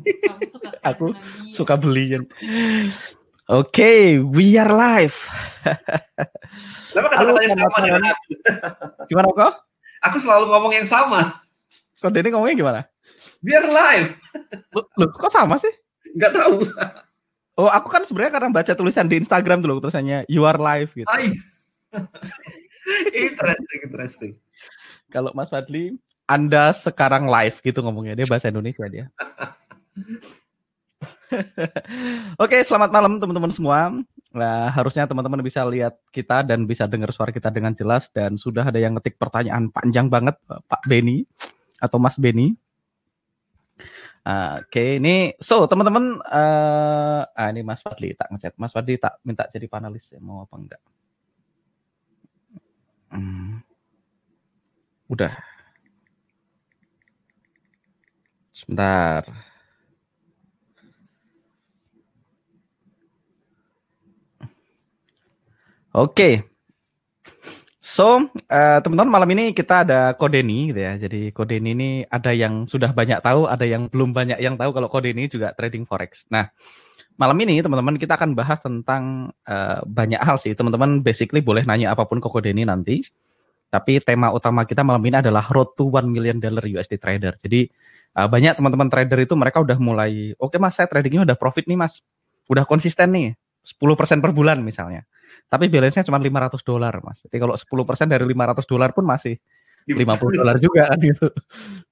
Kamu suka Aku keyakinan dia. suka beliin. Oke, we are live. Kenapa Halo, kata-katanya selamat sama dengan malam. aku? Gimana kok? Aku selalu ngomong yang sama. Kok Denny ngomongnya gimana? Biar live. Loh, kok sama sih? Nggak tahu. Oh, aku kan sebenarnya karena baca tulisan di Instagram tuh loh, tulisannya you are live gitu. Interesting. Kalau Mas Fadli, Anda sekarang live gitu ngomongnya, dia bahasa Indonesia dia. Oke, selamat malam teman-teman semua. Nah, harusnya teman-teman bisa lihat kita dan bisa dengar suara kita dengan jelas, dan sudah ada yang ngetik pertanyaan panjang banget, Pak Beni atau Mas Beni. Oke, ini teman-teman, ini Mas Fadli tak ngechat. Mas Fadli tak minta jadi panelis, ya, mau apa enggak? Udah. Sebentar. Oke. Teman-teman, malam ini kita ada Kodeni gitu ya. Jadi Kodeni ini ada yang sudah banyak tahu, ada yang belum banyak yang tahu kalau Kodeni juga trading forex. Nah, malam ini teman-teman kita akan bahas tentang banyak hal sih. Teman-teman basically boleh nanya apapun ke Kodeni nanti. Tapi tema utama kita malam ini adalah Road to $1 million USD trader. Jadi banyak teman-teman trader itu mereka udah mulai, oke Mas, saya tradingnya udah profit nih Mas. Udah konsisten nih, 10% per bulan misalnya. Tapi balance-nya cuma $500 Mas. Jadi kalau 10% dari $500 pun masih $50 juga kan gitu.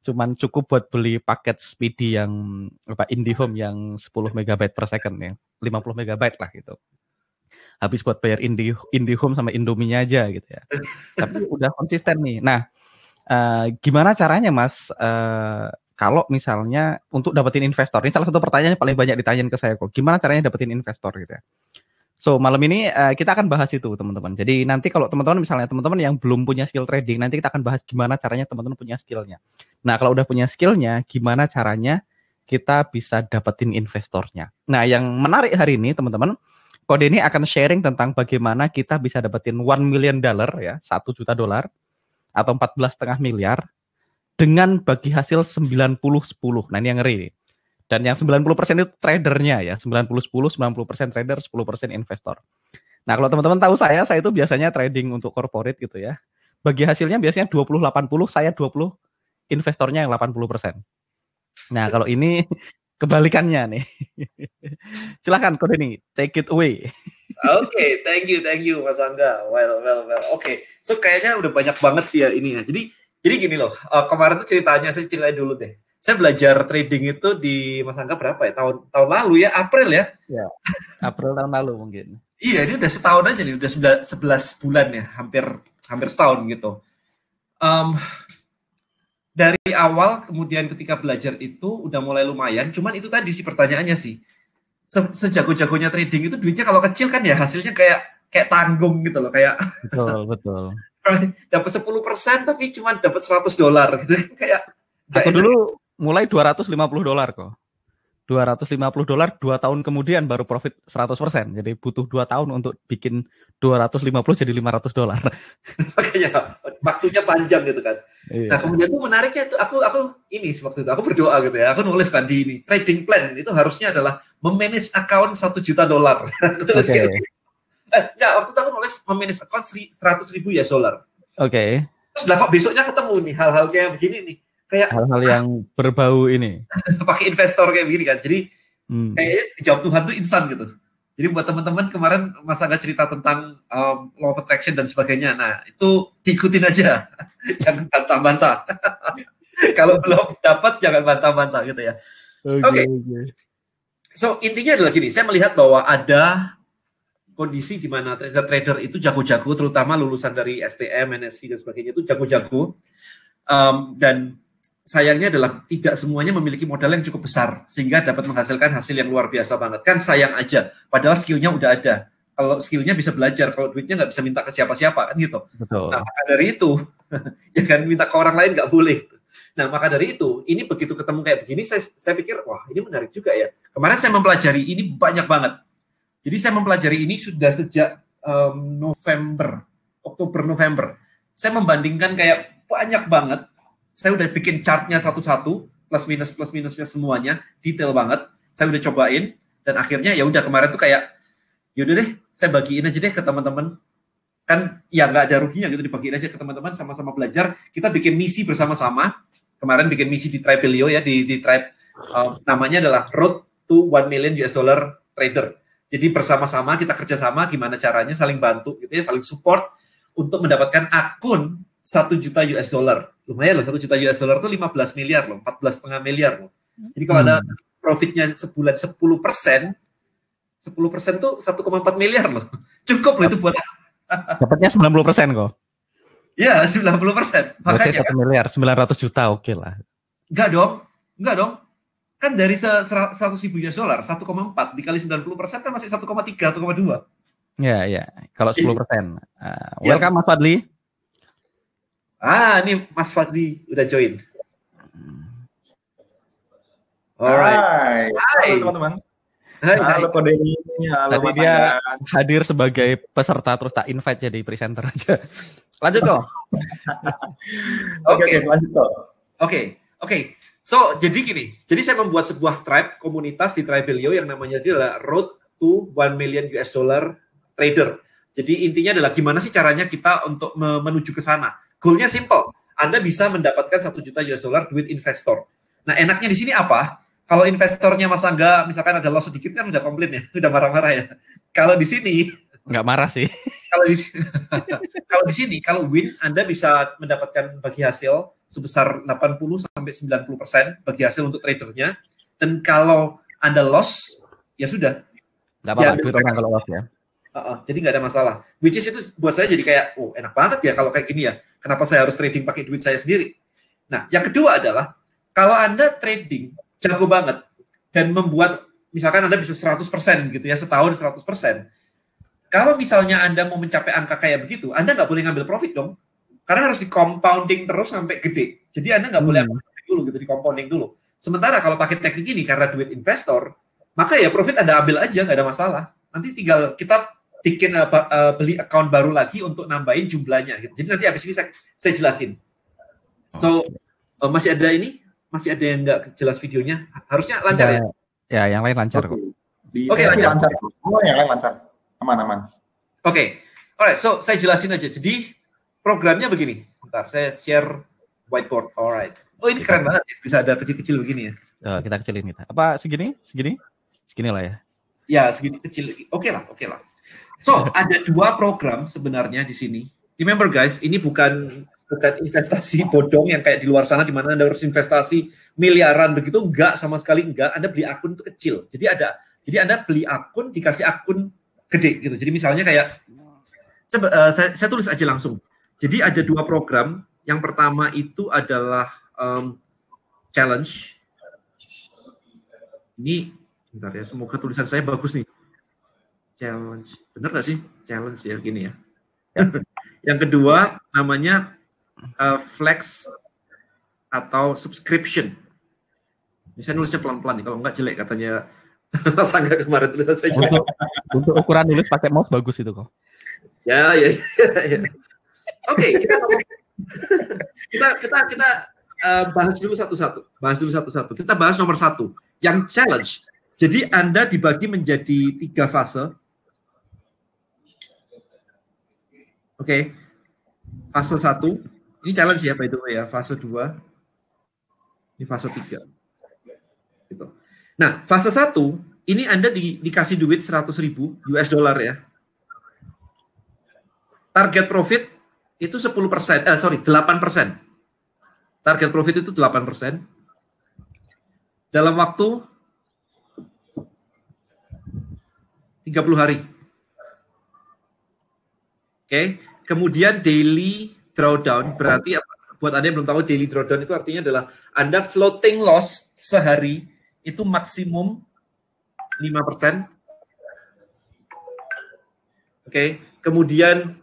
Cuman cukup buat beli paket speedy yang IndiHome yang 10 MB per second ya. 50 MB lah gitu. Habis buat bayar IndiHome sama Indomie-nya aja gitu ya. Tapi udah konsisten nih. Nah, gimana caranya Mas kalau misalnya untuk dapetin investor? Ini salah satu pertanyaan yang paling banyak ditanyain ke saya kok. Gimana caranya dapetin investor gitu ya? Malam ini kita akan bahas itu teman-teman. Jadi nanti kalau teman-teman misalnya teman-teman yang belum punya skill trading, nanti kita akan bahas gimana caranya teman-teman punya skillnya. Nah kalau udah punya skillnya, gimana caranya kita bisa dapetin investornya. Nah yang menarik hari ini teman-teman, Kode ini akan sharing tentang bagaimana kita bisa dapetin $1 million ya, $1 juta atau 14,5 miliar dengan bagi hasil 90-10. Nah ini yang ngeri nih. Dan yang 90% itu tradernya ya, 90-10, 90% trader, 10% investor. Nah kalau teman-teman tahu saya itu biasanya trading untuk corporate gitu ya. Bagi hasilnya biasanya 20-80, saya 20, investornya yang 80%. Nah kalau ini kebalikannya nih. Silahkan Kode nih, take it away. Oke, thank you Mas Angga. Well. Oke, so kayaknya udah banyak banget sih ya ini ya. Jadi gini loh, kemarin tuh saya ceritain dulu deh. Saya belajar trading itu di Mas Angga berapa ya? Tahun lalu ya, April ya? Ya, April tahun lalu mungkin. Iya, ini udah setahun aja nih, udah 11 bulan ya, hampir setahun gitu. Dari awal kemudian ketika belajar itu udah mulai lumayan, cuman itu tadi sih pertanyaannya sih. Sejago-jagonya trading itu duitnya kalau kecil kan ya hasilnya kayak tanggung gitu loh, kayak betul. dapat 10% tapi cuma dapat $100 gitu kayak. Aku dulu mulai $250 kok. $250 2 tahun kemudian baru profit 100%. Jadi butuh 2 tahun untuk bikin 250 jadi $500. Makanya waktunya panjang gitu kan. Iya. Nah kemudian tuh menariknya tuh aku ini waktu itu aku berdoa gitu ya. Aku nulis kan di ini trading plan itu harusnya adalah memanage account $1 juta. Terus okay. Enggak, waktu itu aku nulis memanage account $100,000. Oke. Terus lah kok besoknya ketemu nih hal-hal kayak begini nih. Kayak hal-hal yang berbau ini. Pakai investor kayak begini kan. Jadi kayaknya dijawab Tuhan tuh instan gitu. Jadi buat teman-teman kemarin Mas Angga cerita tentang law of attraction dan sebagainya. Nah, itu diikutin aja. Jangan bantah-bantah. Kalau belum dapat jangan bantah-bantah gitu ya. Oke. So, intinya adalah gini, saya melihat bahwa ada kondisi di mana trader itu jago-jago, terutama lulusan dari STM, NFC dan sebagainya itu jago-jago. Dan sayangnya adalah tidak semuanya memiliki modal yang cukup besar sehingga dapat menghasilkan hasil yang luar biasa banget. Kan sayang aja, padahal skillnya udah ada. Kalau skillnya bisa belajar, kalau duitnya nggak bisa minta ke siapa-siapa kan gitu. Betul. Nah maka dari itu, ya kan minta ke orang lain nggak boleh. Nah maka dari itu, ini begitu ketemu kayak begini, saya pikir wah ini menarik juga ya. Kemarin saya mempelajari ini banyak banget. Jadi saya mempelajari ini sudah sejak Oktober-November. Saya membandingkan kayak banyak banget. Saya udah bikin chartnya satu-satu, plus minusnya semuanya, detail banget. Saya udah cobain dan akhirnya ya udah kemarin tuh kayak yaudah deh, saya bagiin aja deh ke teman-teman. Kan ya nggak ada ruginya gitu, dibagiin aja ke teman-teman, sama-sama belajar. Kita bikin misi bersama-sama. Kemarin bikin misi di Tribelio ya, di Tribe, namanya adalah Road to 1 Million US Dollar Trader. Jadi bersama-sama kita kerjasama gimana caranya, saling bantu gitu ya, saling support untuk mendapatkan akun 1 juta US dollar. Lumayan loh, 1 juta US dollar itu 15 miliar loh, 14,5 miliar loh. Jadi kalau ada profitnya sebulan 10%, 10% tuh 1,4 miliar loh. Cukup loh itu buat dapatnya 90% kok. Iya, 90%. Makanya 1 miliar, 900 juta oke lah. Enggak dong. Kan dari 100 ribu US dollar, 1,4 dikali 90% kan masih 1,3, 1,2. Ya. Kalau 10%. Welcome Mas Fadli. Ini Mas Fadli udah join. Alright. Hai teman-teman. Halo Kodeni. Halo Mas dia hadir sebagai peserta terus tak invite jadi presenter aja. Lanjut kok. Oke, lanjut kok. Oke. So, jadi gini. Jadi saya membuat sebuah tribe, komunitas di Tribelio yang namanya adalah Road to 1 Million US Dollar Trader. Jadi intinya adalah gimana sih caranya kita untuk menuju ke sana. Goalnya simple. Anda bisa mendapatkan 1 juta US dollar duit investor. Nah, enaknya di sini apa? Kalau investornya Mas Angga misalkan ada loss sedikit kan udah komplain ya, udah marah-marah ya. Kalau di sini nggak marah sih. Kalau di sini kalau win Anda bisa mendapatkan bagi hasil sebesar 80 sampai 90% bagi hasil untuk tradernya. Dan kalau Anda loss ya sudah. Nggak apa-apa, duit orang kalau loss ya. Jadi nggak ada masalah. Which is itu buat saya jadi kayak, enak banget ya kalau kayak gini ya. Kenapa saya harus trading pakai duit saya sendiri? Nah, yang kedua adalah kalau Anda trading jago banget dan membuat misalkan Anda bisa 100% gitu ya, setahun 100%. Kalau misalnya Anda mau mencapai angka kayak begitu, Anda nggak boleh ngambil profit dong. Karena harus di compounding terus sampai gede. Jadi Anda nggak boleh ambil dulu gitu, di compounding dulu. Sementara kalau pakai teknik ini karena duit investor, maka ya profit Anda ambil aja, nggak ada masalah. Nanti tinggal kita bikin beli account baru lagi untuk nambahin jumlahnya gitu. Jadi nanti habis ini saya jelasin. So masih ada yang nggak jelas videonya? Harusnya lancar ya? Ya, yang lain lancar kok. Oke, lancar. Oh, yang lain lancar. Aman. Oke. Alright, so saya jelasin aja. Jadi programnya begini. Bentar, saya share whiteboard. Alright. Oh, ini keren banget ya. Bisa ada kecil-kecil begini ya. Kita kecilin kita. Apa segini? Segini lah ya. Ya, segini kecil. Oke lah. So, ada 2 program sebenarnya di sini. Remember guys, ini bukan investasi bodong yang kayak di luar sana di mana Anda harus investasi miliaran begitu, enggak, sama sekali enggak. Anda beli akun itu kecil. Jadi Anda beli akun, dikasih akun gede gitu. Jadi misalnya kayak saya tulis aja langsung. Jadi ada 2 program. Yang pertama itu adalah challenge. Ini bentar ya, semoga tulisan saya bagus nih. Challenge. Benar nggak sih? Challenge ya, gini ya. Yang kedua namanya flex atau subscription. Ini saya nulisnya pelan-pelan nih, kalau nggak jelek katanya Mas Angga kemarin tulisan saya jelek. Untuk ukuran nulis pakai mouse bagus itu kok. Ya. Oke, kita bahas dulu satu-satu. Kita bahas nomor 1, yang challenge. Jadi Anda dibagi menjadi 3 fase. Oke. Fase 1, ini challenge ya by the way ya. Fase 2, ini fase 3. Gitu. Nah, fase 1, ini Anda dikasih duit 100.000 US dollar ya. Target profit itu 8%. Target profit itu 8%. Dalam waktu 30 hari. Oke. Kemudian daily drawdown, berarti buat Anda yang belum tahu, daily drawdown itu artinya adalah Anda floating loss sehari itu maksimum 5%. Oke. Kemudian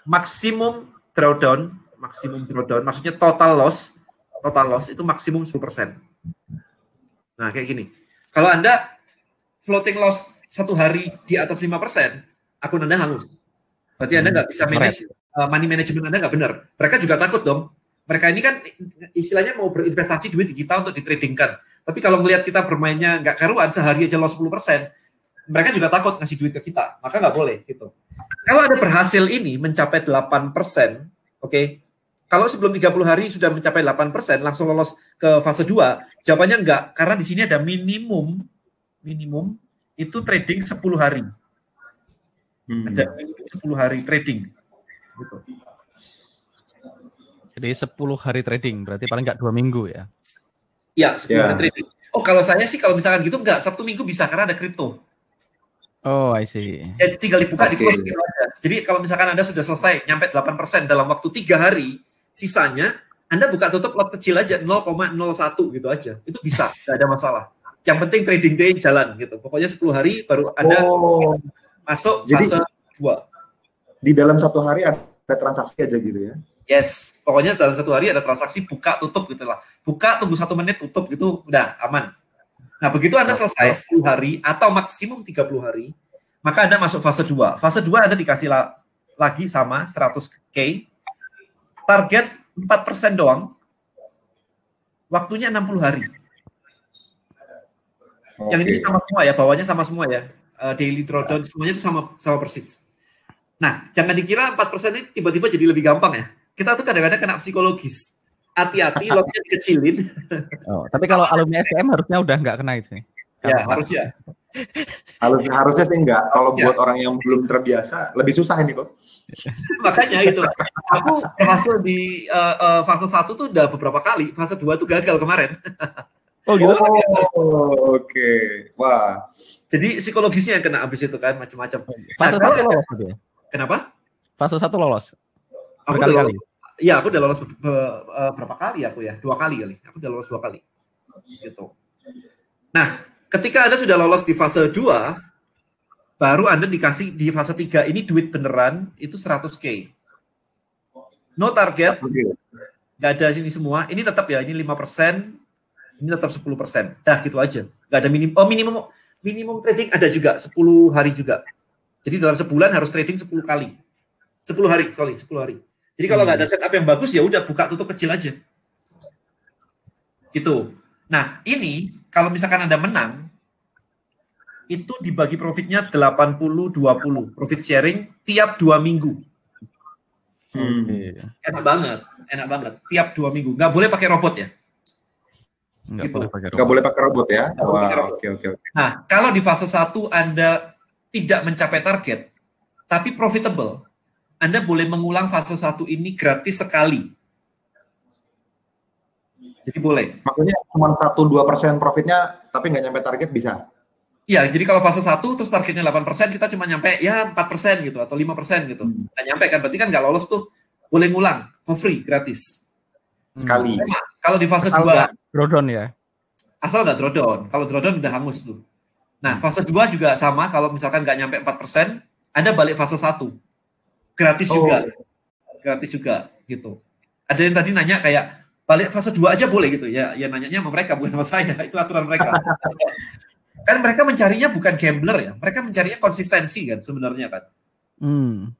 maksimum drawdown maksudnya total loss itu maksimum 10%. Nah, kayak gini. Kalau Anda floating loss 1 hari di atas 5%, akun Anda hangus. Berarti Anda nggak bisa manage, money management Anda nggak benar. Mereka juga takut dong. Mereka ini kan istilahnya mau berinvestasi duit di kita untuk ditradingkan. Tapi kalau ngelihat kita bermainnya nggak karuan, sehari aja loss 10%, mereka juga takut ngasih duit ke kita. Maka nggak boleh gitu. Kalau ada berhasil ini mencapai 8%, oke. Kalau sebelum 30 hari sudah mencapai 8%, langsung lolos ke fase 2, jawabannya enggak. Karena di sini ada minimum itu trading 10 hari. Ada 10 hari trading. Gitu. Jadi 10 hari trading, berarti paling enggak 2 minggu ya? Iya, 10 hari trading. Oh, kalau saya sih kalau misalkan gitu enggak, Sabtu Minggu bisa karena ada kripto. Oh, I see. Ya, tinggal dibuka di close gitu aja. Jadi kalau misalkan Anda sudah selesai nyampe 8% dalam waktu 3 hari, sisanya Anda buka tutup lot kecil aja 0,01 gitu aja. Itu bisa, nggak ada masalah. Yang penting trading day jalan gitu. Pokoknya 10 hari baru Anda masuk fase 2. Di dalam 1 hari ada transaksi aja gitu ya? Yes, pokoknya dalam 1 hari ada transaksi buka tutup gitu lah. Buka tunggu 1 menit tutup gitu udah aman. Nah, begitu Anda selesai 10 hari atau maksimum 30 hari, maka Anda masuk fase 2. Fase 2 Anda dikasih lagi sama 100K. Target 4% doang. Waktunya 60 hari. Yang ini sama semua ya, bawahnya sama semua ya. Daily drawdown semuanya itu sama persis. Nah, jangan dikira 4% ini tiba-tiba jadi lebih gampang ya. Kita tuh kadang-kadang kena psikologis. Hati-hati, lotnya dikecilin. Oh, tapi kalau alumni STM harusnya udah nggak kena itu nih. Ya, harusnya. Harusnya sih enggak. Kalau buat orang yang belum terbiasa, lebih susah ini kok. Makanya itu. Aku masuk di fase 1 tuh udah beberapa kali. Fase 2 tuh gagal kemarin. Oh gitu? Oke. Wah. Jadi psikologisnya yang kena abis itu kan, macam-macam. Fase 1 lolos gitu ya? Kenapa? Fase 1 lolos? Berkali-kali. Iya, aku udah lolos berapa kali aku ya? 2 kali kali. Aku udah lolos 2 kali. Gitu. Nah, ketika Anda sudah lolos di fase 2, baru Anda dikasih di fase 3 ini duit beneran itu 100K. No target. Nggak ada ini semua. Ini tetap ya, ini 5%, ini tetap 10%. Dah gitu aja. Nggak ada minimum trading ada juga 10 hari juga. Jadi dalam sebulan harus trading 10 kali. 10 hari. Jadi kalau nggak ada setup yang bagus ya udah buka tutup kecil aja. Gitu. Nah, ini kalau misalkan Anda menang itu dibagi profitnya 80-20. Profit sharing tiap 2 minggu. Enak banget. Tiap 2 minggu. Nggak boleh pakai robot ya. Nggak boleh pakai robot ya. Oke. Nah, kalau di fase 1 Anda tidak mencapai target, tapi profitable, Anda boleh mengulang fase 1 ini gratis sekali. Jadi boleh. Maksudnya cuma 1-2% profitnya, tapi nggak nyampe target bisa? Iya, jadi kalau fase 1 terus targetnya 8%, kita cuma nyampe ya 4% gitu, atau 5% gitu. Nggak nyampe kan, berarti kan nggak lolos tuh. Boleh ngulang, for free, gratis. Sekali. Kalau di fase 2, drawdown ya? Asal nggak drawdown. Kalau drawdown udah hangus tuh. Nah, fase 2 juga sama, kalau misalkan nggak nyampe 4%, Anda balik fase 1. Gratis juga gitu. Ada yang tadi nanya kayak balik fase 2 aja boleh gitu ya. Ya nanyanya sama mereka bukan sama saya. Itu aturan mereka. Kan mereka mencarinya bukan gambler ya. Mereka mencarinya konsistensi kan sebenarnya kan.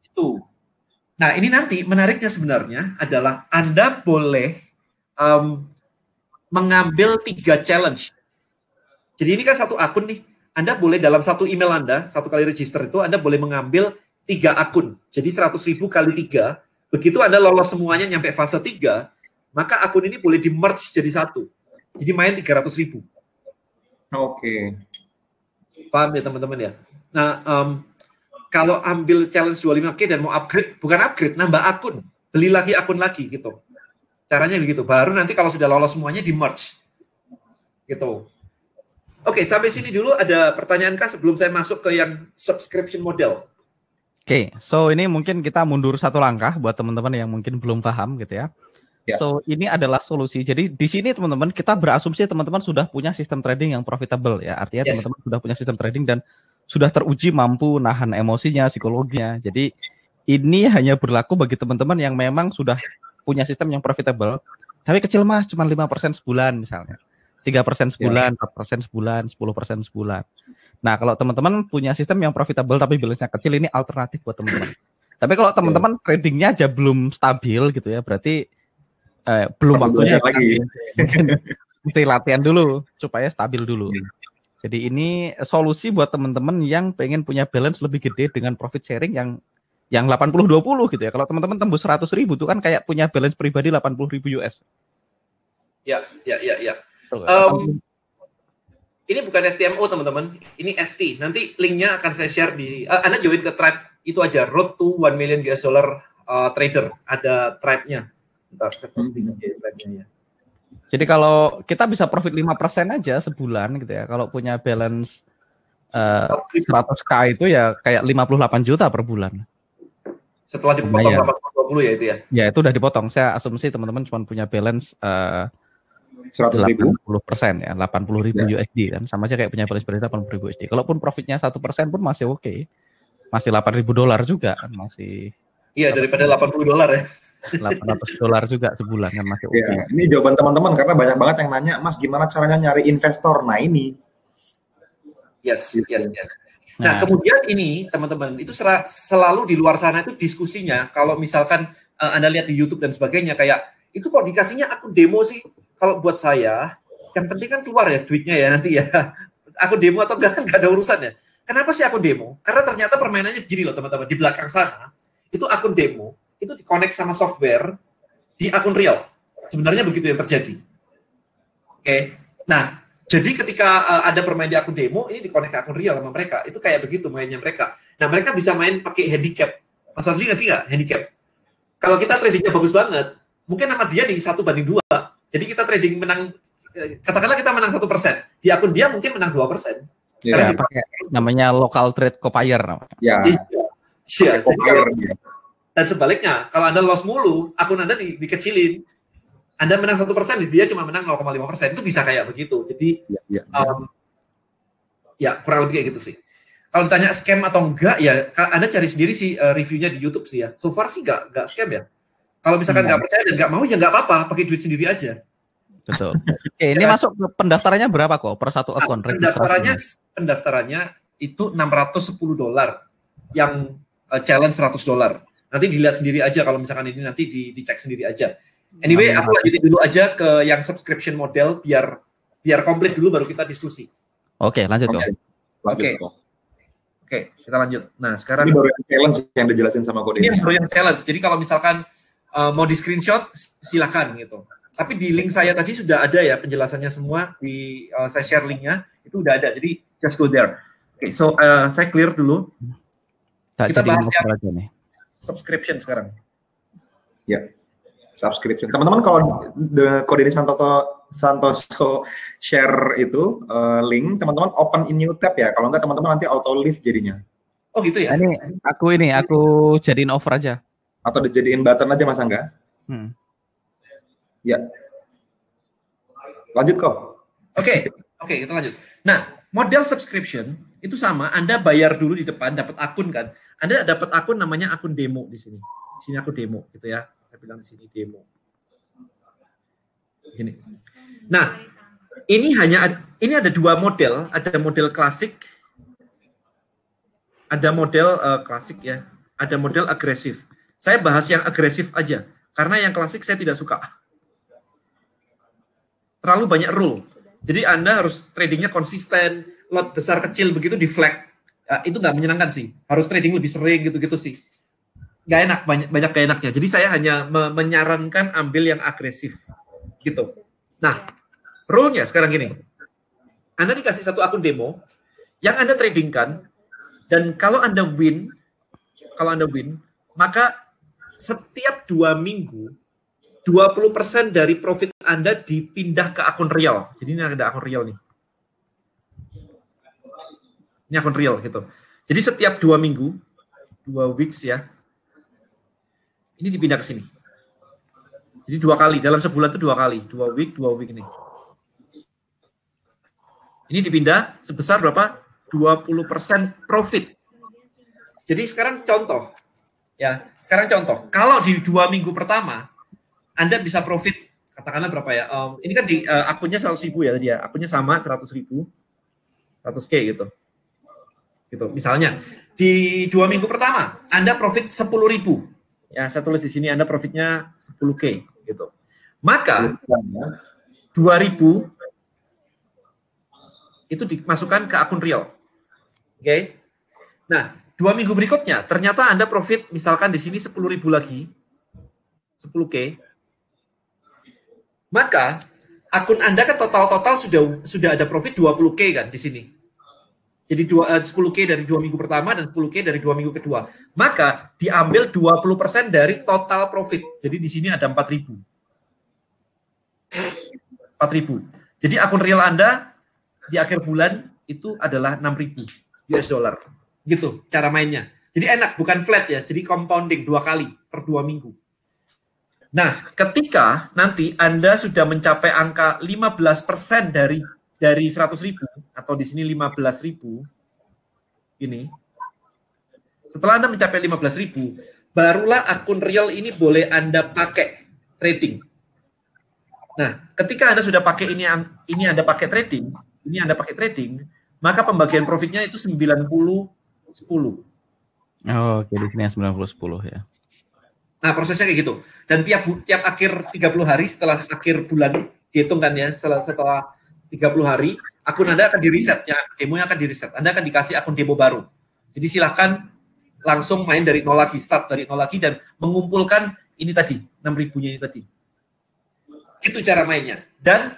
Itu. Nah, ini nanti menariknya sebenarnya adalah Anda boleh mengambil 3 challenge. Jadi ini kan satu akun nih. Anda boleh dalam satu email Anda, 1 kali register itu Anda boleh mengambil 3 akun. Jadi 100.000 kali 3. Begitu Anda lolos semuanya nyampe fase 3, maka akun ini boleh di-merge jadi 1. Jadi main 300.000. Oke. Paham ya teman-teman ya? Nah, kalau ambil challenge 25K dan mau upgrade, bukan upgrade, nambah akun. Beli lagi akun lagi gitu. Caranya begitu. Baru nanti kalau sudah lolos semuanya di-merge. Gitu. Oke, sampai sini dulu ada pertanyaan kah sebelum saya masuk ke yang subscription model? Oke, so ini mungkin kita mundur 1 langkah buat teman-teman yang mungkin belum paham gitu ya. So ini adalah solusi. Jadi di sini teman-teman kita berasumsi teman-teman sudah punya sistem trading yang profitable ya. Artinya teman-teman sudah punya sistem trading dan sudah teruji mampu nahan emosinya, psikologinya. Jadi ini hanya berlaku bagi teman-teman yang memang sudah punya sistem yang profitable. Tapi kecil mas, cuma 5% sebulan misalnya. 3% sebulan, 4% sebulan, 10% sebulan. Nah, kalau teman-teman punya sistem yang profitable tapi balance-nya kecil, ini alternatif buat teman-teman. Tapi kalau teman-teman tradingnya aja belum stabil gitu ya, berarti belum waktunya lagi. Mesti latihan dulu supaya stabil dulu. Jadi ini solusi buat teman-teman yang pengen punya balance lebih gede dengan profit sharing yang 80-20 gitu ya. Kalau teman-teman tembus 100.000 itu kan kayak punya balance pribadi 80.000 US. Ya. Ini bukan STMO teman-teman, ini FT. Nanti linknya akan saya share di. Anda join ke tribe itu aja, Road to 1 million US dollar trader. Ada tribe-nya. Tribe-nya ya. Jadi kalau kita bisa profit 5% aja sebulan gitu ya. Kalau punya balance 100k itu ya kayak 58 juta per bulan. Setelah dipotong 80-20 ya itu ya? Ya itu udah dipotong. Saya asumsi teman-teman cuma punya balance 100.000 ya, 80.000 USD kan. Sama aja kayak punya balance berita 80.000 USD. Kalaupun profitnya 1% pun masih oke. Masih $8.000 juga kan, masih. Iya, daripada $80 ya. $800 juga sebulan kan masih oke. Ya, ini jawaban teman-teman karena banyak banget yang nanya, Mas gimana caranya nyari investor? Nah ini. Yes. Nah, kemudian ini teman-teman itu selalu di luar sana itu diskusinya. Kalau misalkan Anda lihat di YouTube dan sebagainya, kayak itu kok dikasihnya akun demo sih? Kalau buat saya, yang penting kan keluar ya duitnya ya nanti ya. Akun demo atau enggak ada urusannya. Kenapa sih akun demo? Karena ternyata permainannya begini loh teman-teman. Di belakang sana itu akun demo itu dikonek sama software di akun real. Sebenarnya begitu yang terjadi. Oke. Nah, jadi ketika ada permain di akun demo, ini dikonek ke akun real sama mereka. Itu kayak begitu mainnya mereka. Nah, mereka bisa main pakai handicap. Mas Azli ngerti nggak handicap? Kalau kita tradingnya bagus banget, mungkin sama dia di 1/2. Jadi kita trading menang, katakanlah kita menang 1%. Di akun dia mungkin menang 2%. Ya, pakai namanya local trade copier. Ya. Iya. Dan sebaliknya, kalau Anda loss mulu, akun Anda dikecilin. Anda menang 1%, dia cuma menang 0,5%. Itu bisa kayak begitu. Jadi, ya kurang lebih kayak gitu sih. Kalau ditanya scam atau enggak, ya Anda cari sendiri sih reviewnya di YouTube sih ya. So far sih enggak scam ya. Kalau misalkan nggak percaya dan nggak mau, ya nggak apa-apa. Pakai duit sendiri aja. Betul. Oke, ini masuk ke pendaftarannya berapa kok per satu akun? Pendaftarannya itu $610 yang challenge $100. Nanti dilihat sendiri aja kalau misalkan ini nanti dicek sendiri aja. Anyway, aku lanjutin dulu aja ke yang subscription model biar komplit dulu baru kita diskusi. Oke, lanjut kok. Oke, kita lanjut. Nah, sekarang ini baru yang challenge yang dijelasin sama Kode. Ini baru yang challenge. Jadi kalau misalkan mau di screenshot silakan gitu. Tapi di link saya tadi sudah ada ya penjelasannya semua di saya share linknya itu udah ada. Jadi just go there. Oke, so saya clear dulu. Kita bahas yang subscription sekarang. Ya, subscription. Teman-teman kalau Kode ini Santoso share itu link, teman-teman open in new tab ya. Kalau enggak teman-teman nanti auto leave jadinya. Oh gitu ya. Aku jadiin over aja. Atau dijadiin button aja Mas Angga. Ya. Lanjut kok. Oke, kita lanjut. Nah, model subscription itu sama, Anda bayar dulu di depan, dapat akun kan. Anda dapat akun namanya akun demo di sini. Di sini akun demo gitu ya. Saya bilang di sini demo. Gini. Nah, ini ada dua model, ada model klasik, ada model klasik ya, ada model agresif. Saya bahas yang agresif aja, karena yang klasik saya tidak suka. Terlalu banyak rule. Jadi Anda harus tradingnya konsisten, lot besar kecil begitu di flag. Ya, itu nggak menyenangkan sih. Harus trading lebih sering gitu-gitu sih. Nggak enak, banyak gak enaknya. Jadi saya hanya menyarankan ambil yang agresif gitu. Nah, rule-nya sekarang gini. Anda dikasih satu akun demo yang Anda tradingkan, dan kalau Anda win, maka setiap 2 minggu 20% dari profit Anda dipindah ke akun real. Jadi ini ada akun real nih. Ini akun real gitu. Jadi setiap 2 minggu, 2 weeks ya, ini dipindah ke sini. Jadi 2 kali, dalam sebulan itu 2 kali. 2 week ini. Ini dipindah sebesar berapa? 20% profit. Jadi sekarang contoh. Ya, sekarang contoh. Kalau di 2 minggu pertama, Anda bisa profit, katakanlah berapa ya? Ini kan di akunnya 100.000 ya tadi ya. Akunnya sama 100.000, 100K gitu. Gitu. Misalnya di 2 minggu pertama Anda profit 10.000. Ya, saya tulis di sini Anda profitnya 10K gitu. Maka 2.000 itu dimasukkan ke akun real. Oke. Nah, 2 minggu berikutnya ternyata Anda profit misalkan di sini 10.000 lagi. 10K. Maka akun Anda kan total sudah ada profit 20K kan di sini. Jadi 10K dari 2 minggu pertama dan 10K dari 2 minggu kedua. Maka diambil 20% dari total profit. Jadi di sini ada 4.000. 4.000. Jadi akun real Anda di akhir bulan itu adalah 6.000 US dollar. Gitu cara mainnya. Jadi enak, bukan flat ya. Jadi compounding 2 kali per 2 minggu. Nah, ketika nanti Anda sudah mencapai angka 15% dari 100.000 atau di sini 15.000 ini. Setelah Anda mencapai 15.000, barulah akun real ini boleh Anda pakai trading. Nah, ketika Anda sudah pakai ini Anda pakai trading, maka pembagian profitnya itu 90-10. Oh, oke, di sini 90-10 ya. Nah, prosesnya kayak gitu. Dan tiap akhir 30 hari setelah akhir bulan dihitung kan ya, setelah 30 hari, akun Anda akan di-reset, ya, demonya akan di-reset. Anda akan dikasih akun demo baru. Jadi silakan langsung main dari nol lagi, start dari nol lagi dan mengumpulkan ini tadi, 6.000-nya ini tadi. Itu cara mainnya. Dan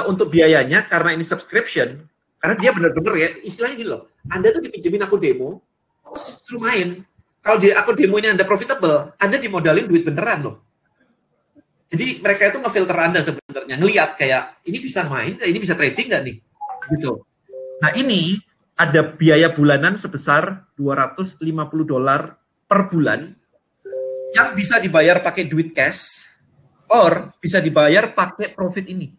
untuk biayanya, karena ini subscription, karena dia benar-benar ya, istilahnya gini loh, Anda tuh dipinjemin akun demo, terus suruh main. Kalau di akun demo ini Anda profitable, Anda dimodalin duit beneran loh. Jadi mereka itu ngefilter Anda sebenarnya, ngelihat kayak ini bisa main, ini bisa trading nggak nih, gitu. Nah ini ada biaya bulanan sebesar $250 per bulan yang bisa dibayar pakai duit cash, or bisa dibayar pakai profit ini.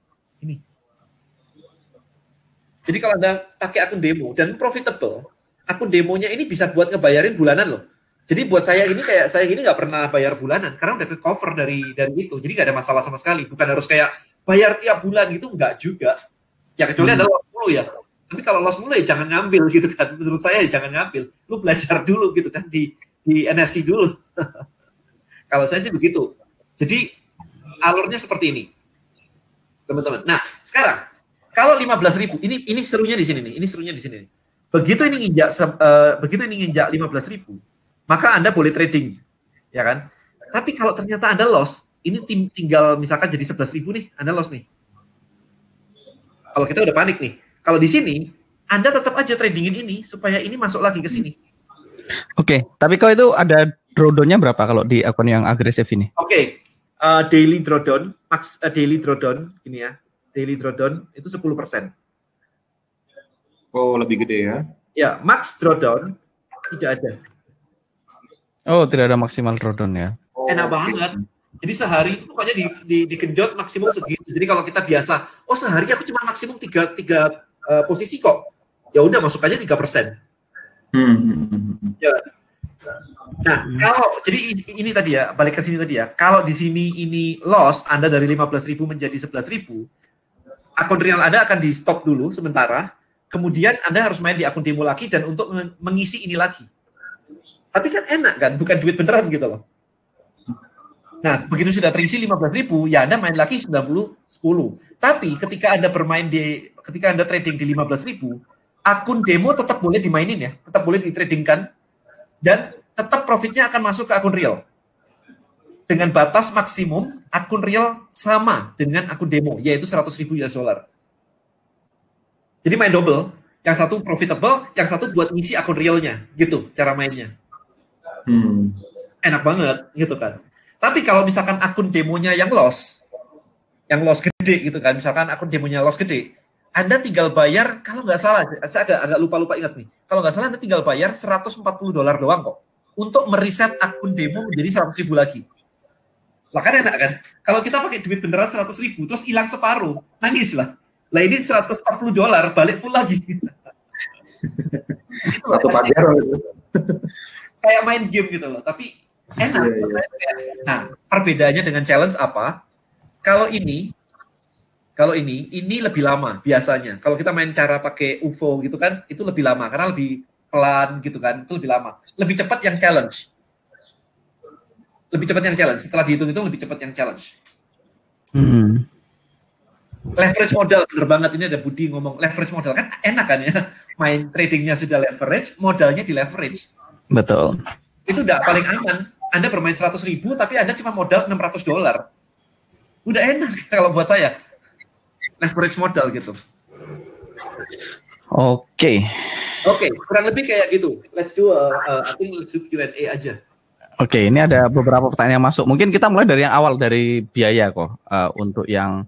Jadi kalau Anda pakai akun demo dan profitable, akun demonya ini bisa buat ngebayarin bulanan loh. Jadi buat saya ini kayak saya ini nggak pernah bayar bulanan karena udah ke cover dari itu, jadi nggak ada masalah sama sekali. Bukan harus kayak bayar tiap bulan gitu, nggak juga. Ya kecuali ada loss mulu ya. Tapi kalau loss mulu ya jangan ngambil gitu kan. Menurut saya ya jangan ngambil. Lu belajar dulu gitu kan di NFC dulu. Kalau saya sih begitu. Jadi alurnya seperti ini, teman-teman. Nah sekarang kalau 15.000 ini serunya di sini nih. Ini serunya di sini. Begitu ini nginjak 15.000. Maka Anda boleh trading, ya kan? Tapi kalau ternyata Anda loss, ini tinggal misalkan jadi 11.000 nih, Anda loss nih. Kalau kita udah panik nih. Kalau di sini, Anda tetap aja tradingin ini supaya ini masuk lagi ke sini. Oke, tapi kalau itu ada drawdown-nya berapa kalau di akun yang agresif ini? Oke, daily drawdown, max daily drawdown ini ya, daily drawdown itu 10%. Oh, lebih gede ya? Ya, max drawdown tidak ada. Oh, tidak ada maksimal drawdown ya? Enak banget. Jadi sehari itu pokoknya digenjot maksimum segitu. Jadi kalau kita biasa, oh sehari aku cuma maksimum 3 posisi kok. Ya udah masuk aja 3%. Ya. Nah, kalau jadi ini tadi ya, balik ke sini tadi ya. Kalau di sini ini loss Anda dari 15.000 menjadi 11.000, akun real Anda akan di stop dulu sementara. Kemudian Anda harus main di akun demo lagi dan untuk mengisi ini lagi. Tapi kan enak kan, bukan duit beneran gitu loh. Nah, begitu sudah terisi 15.000, ya Anda main lagi 90-10. Tapi ketika Anda trading di 15.000, akun demo tetap boleh dimainin ya, tetap boleh ditradingkan, dan tetap profitnya akan masuk ke akun real. Dengan batas maksimum, akun real sama dengan akun demo, yaitu 100.000 US dollar. Jadi main double, yang satu profitable, yang satu buat ngisi akun realnya, gitu cara mainnya. Enak banget gitu kan. Tapi kalau misalkan akun demonya yang loss gede gitu kan, misalkan akun demonya loss gede, Anda tinggal bayar, kalau nggak salah, saya agak lupa ingat nih, kalau nggak salah Anda tinggal bayar $140 doang kok untuk mereset akun demo menjadi 100.000 lagi. Lah kan enak kan? Kalau kita pakai duit beneran 100.000 terus hilang separuh, nangis lah. Lah ini $140 balik full lagi. Satu pajero gitu. Kayak main game gitu loh, tapi enak. Nah, perbedaannya dengan challenge apa? Kalau ini lebih lama biasanya. Kalau kita main cara pakai UFO gitu kan, itu lebih lama karena lebih pelan gitu kan, itu lebih lama. Lebih cepat yang challenge. Setelah dihitung-hitung lebih cepat yang challenge. Leverage modal, bener banget, ini ada Budi ngomong leverage modal, kan enak kan ya, main tradingnya sudah leverage, modalnya di leverage. Betul. Itu udah paling aman. Anda bermain 100.000 tapi Anda cuma modal $600. Udah enak kalau buat saya. Leverage modal gitu. Oke, kurang lebih kayak gitu. Let's do Q&A aja. Oke, ini ada beberapa pertanyaan yang masuk. Mungkin kita mulai dari yang awal, dari biaya kok. Untuk yang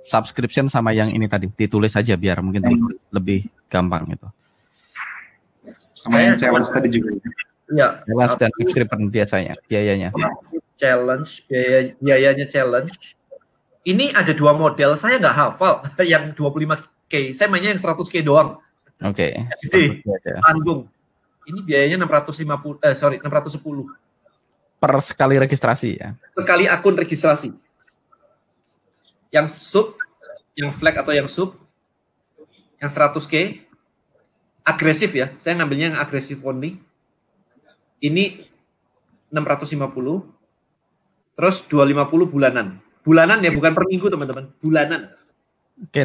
subscription sama yang ini tadi ditulis aja biar mungkin lebih gampang gitu. Sama yang challenge tadi juga. Ya. Challenge dan subscription biasanya biayanya. Challenge, biayanya challenge. Ini ada 2 model, saya nggak hafal yang 25K. Saya mainnya yang 100K doang. Oke. Jadi tanggung. Ini biayanya 610 per sekali registrasi ya. Sekali akun registrasi. Yang sub, yang flag atau yang sub, yang 100K, agresif ya. Saya ngambilnya yang agresif only. Ini 650. Terus 250 bulanan. Bulanan ya, bukan per minggu teman-teman. Bulanan. Oke,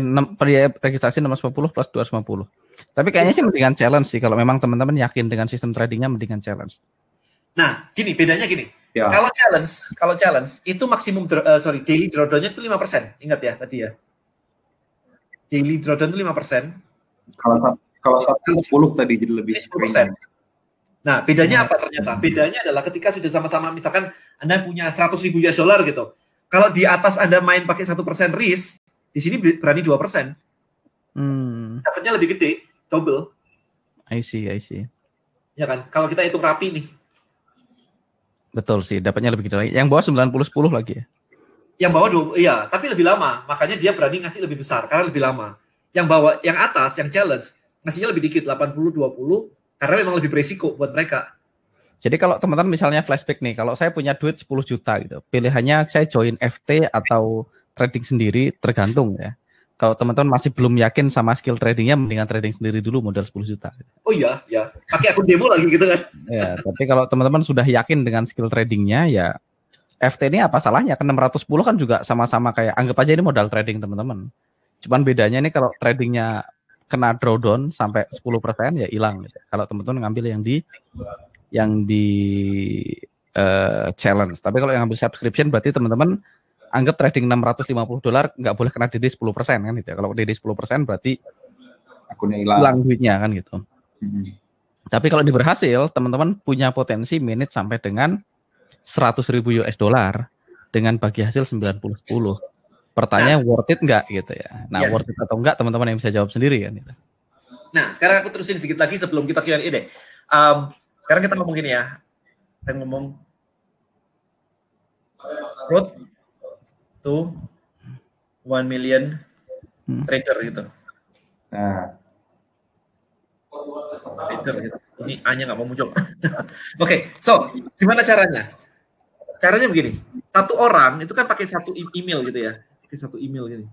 registrasi 650 plus 250. Tapi kayaknya sih mendingan challenge sih. Kalau memang teman-teman yakin dengan sistem tradingnya, mendingan challenge. Nah, bedanya gini. Ya. Kalau challenge itu maksimum daily drawdown-nya itu 5%. Ingat ya tadi ya. Daily drawdown itu 5%. Kalau 10 tadi jadi lebih 10%. Nah, bedanya apa ternyata? Bedanya adalah ketika sudah sama-sama, misalkan Anda punya 100.000 US dollar gitu. Kalau di atas Anda main pakai 1% risk, di sini berani 2%. Dapatnya lebih gede, double. I see. Ya kan? Kalau kita hitung rapi nih. Betul sih, dapatnya lebih gede lagi. Yang bawah 90-10 lagi ya? Yang bawah, iya, tapi lebih lama. Makanya dia berani ngasih lebih besar, karena lebih lama. Yang bawah, yang atas, yang challenge, ngasihnya lebih dikit, 80-20, karena memang lebih beresiko buat mereka. Jadi kalau teman-teman misalnya flashback nih, kalau saya punya duit 10 juta gitu, pilihannya saya join FT atau trading sendiri, tergantung ya. Kalau teman-teman masih belum yakin sama skill tradingnya, mendingan trading sendiri dulu modal 10 juta. Oh iya, ya. Pakai akun demo lagi gitu kan. Ya, tapi kalau teman-teman sudah yakin dengan skill tradingnya, ya FT ini apa salahnya? Kan 610 kan juga sama-sama kayak, anggap aja ini modal trading teman-teman. Cuman bedanya ini kalau tradingnya kena drawdown sampai 10% ya hilang gitu. Kalau teman-teman ngambil yang di challenge. Tapi kalau yang ngambil subscription berarti teman-teman anggap trading $650 nggak boleh kena DD 10% kan gitu ya. Kalau DD 10% berarti akunnya hilang duitnya kan gitu. Tapi kalau ini berhasil, teman-teman punya potensi minute sampai dengan 100.000 US dollar dengan bagi hasil 90-10. Pertanyaan worth it nggak gitu ya. Nah, worth it atau enggak teman-teman yang bisa jawab sendiri kan gitu. Nah, sekarang aku terusin sedikit lagi sebelum kita Q&A deh. Sekarang kita ngomong gini ya. Saya ngomong road to 1 million trader gitu. Nah. Trader gitu. Ini A-nya nggak mau muncul. Oke, so gimana caranya? Caranya begini. Satu orang itu kan pakai satu email gitu ya. Pakai satu email gini.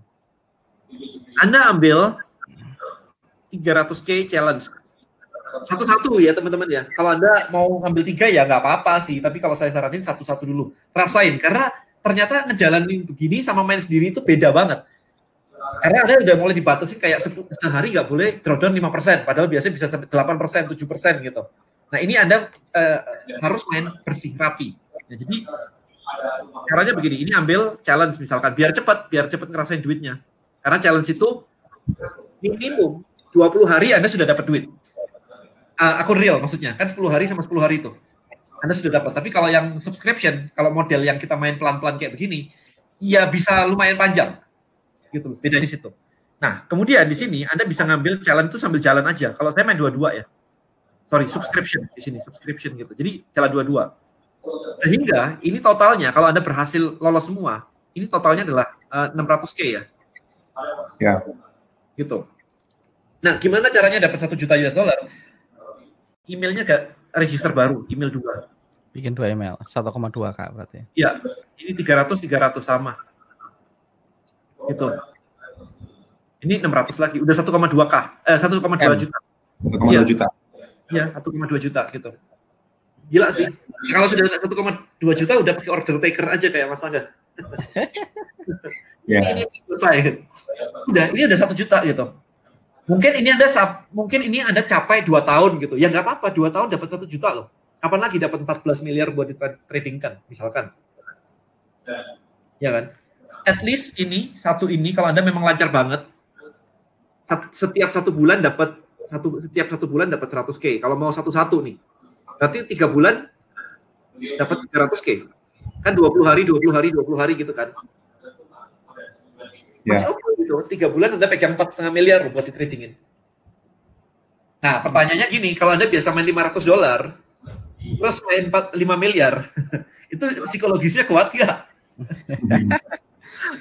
Anda ambil 300K challenge. Satu-satu ya teman-teman ya. Kalau Anda mau ngambil 3 ya nggak apa-apa sih. Tapi kalau saya saranin satu-satu dulu. Rasain. Karena ternyata ngejalanin begini sama main sendiri itu beda banget. Karena Anda udah mulai dibatasi kayak sehari nggak boleh drawdown 5%. Padahal biasanya bisa sampai 8%, 7% gitu. Nah ini Anda harus main bersih, rapi. Ya, jadi caranya begini. Ini ambil challenge misalkan. Biar cepat ngerasain duitnya. Karena challenge itu minimum 20 hari Anda sudah dapat duit. Akun real maksudnya. Kan 10 hari sama 10 hari itu. Anda sudah dapat. Tapi kalau yang subscription, kalau model yang kita main pelan-pelan kayak begini, ya bisa lumayan panjang. Gitu, beda di situ. Nah, kemudian di sini Anda bisa ngambil challenge itu sambil jalan aja. Kalau saya main dua-dua ya. Sorry, subscription di sini, subscription gitu. Jadi jalan dua-dua. Sehingga ini totalnya kalau Anda berhasil lolos semua, ini totalnya adalah 600K ya. Ya. Gitu. Nah, gimana caranya dapat 1 juta US dollar? Emailnya gak register baru, email 2. Bikin 2 email, 1,2K berarti. Ya, ini 300 sama. Gitu. Ini 600 lagi, udah 1,2K, 1,2 juta. 1,2 juta. Iya, 1,2 juta gitu. Gila sih. Kalau sudah 1,2 juta udah pakai order taker aja kayak Mas Angga. Yeah. Ini selesai. Ini udah 1 juta gitu. Mungkin ini Anda capai 2 tahun gitu. Ya nggak apa-apa, 2 tahun dapat 1 juta loh. Kapan lagi dapat 14 miliar buat ditradingkan, misalkan. Ya kan? At least satu ini kalau Anda memang lancar banget, setiap 1 bulan dapat 100K. Kalau mau satu-satu nih, berarti 3 bulan dapat 300K. Kan 20 hari gitu kan. Masih oke gitu. 3 bulan Anda pegang 4,5 miliar buat ditradingin. Nah, pertanyaannya gini, kalau Anda biasa main $500, terus main 5 miliar, itu psikologisnya kuat nggak?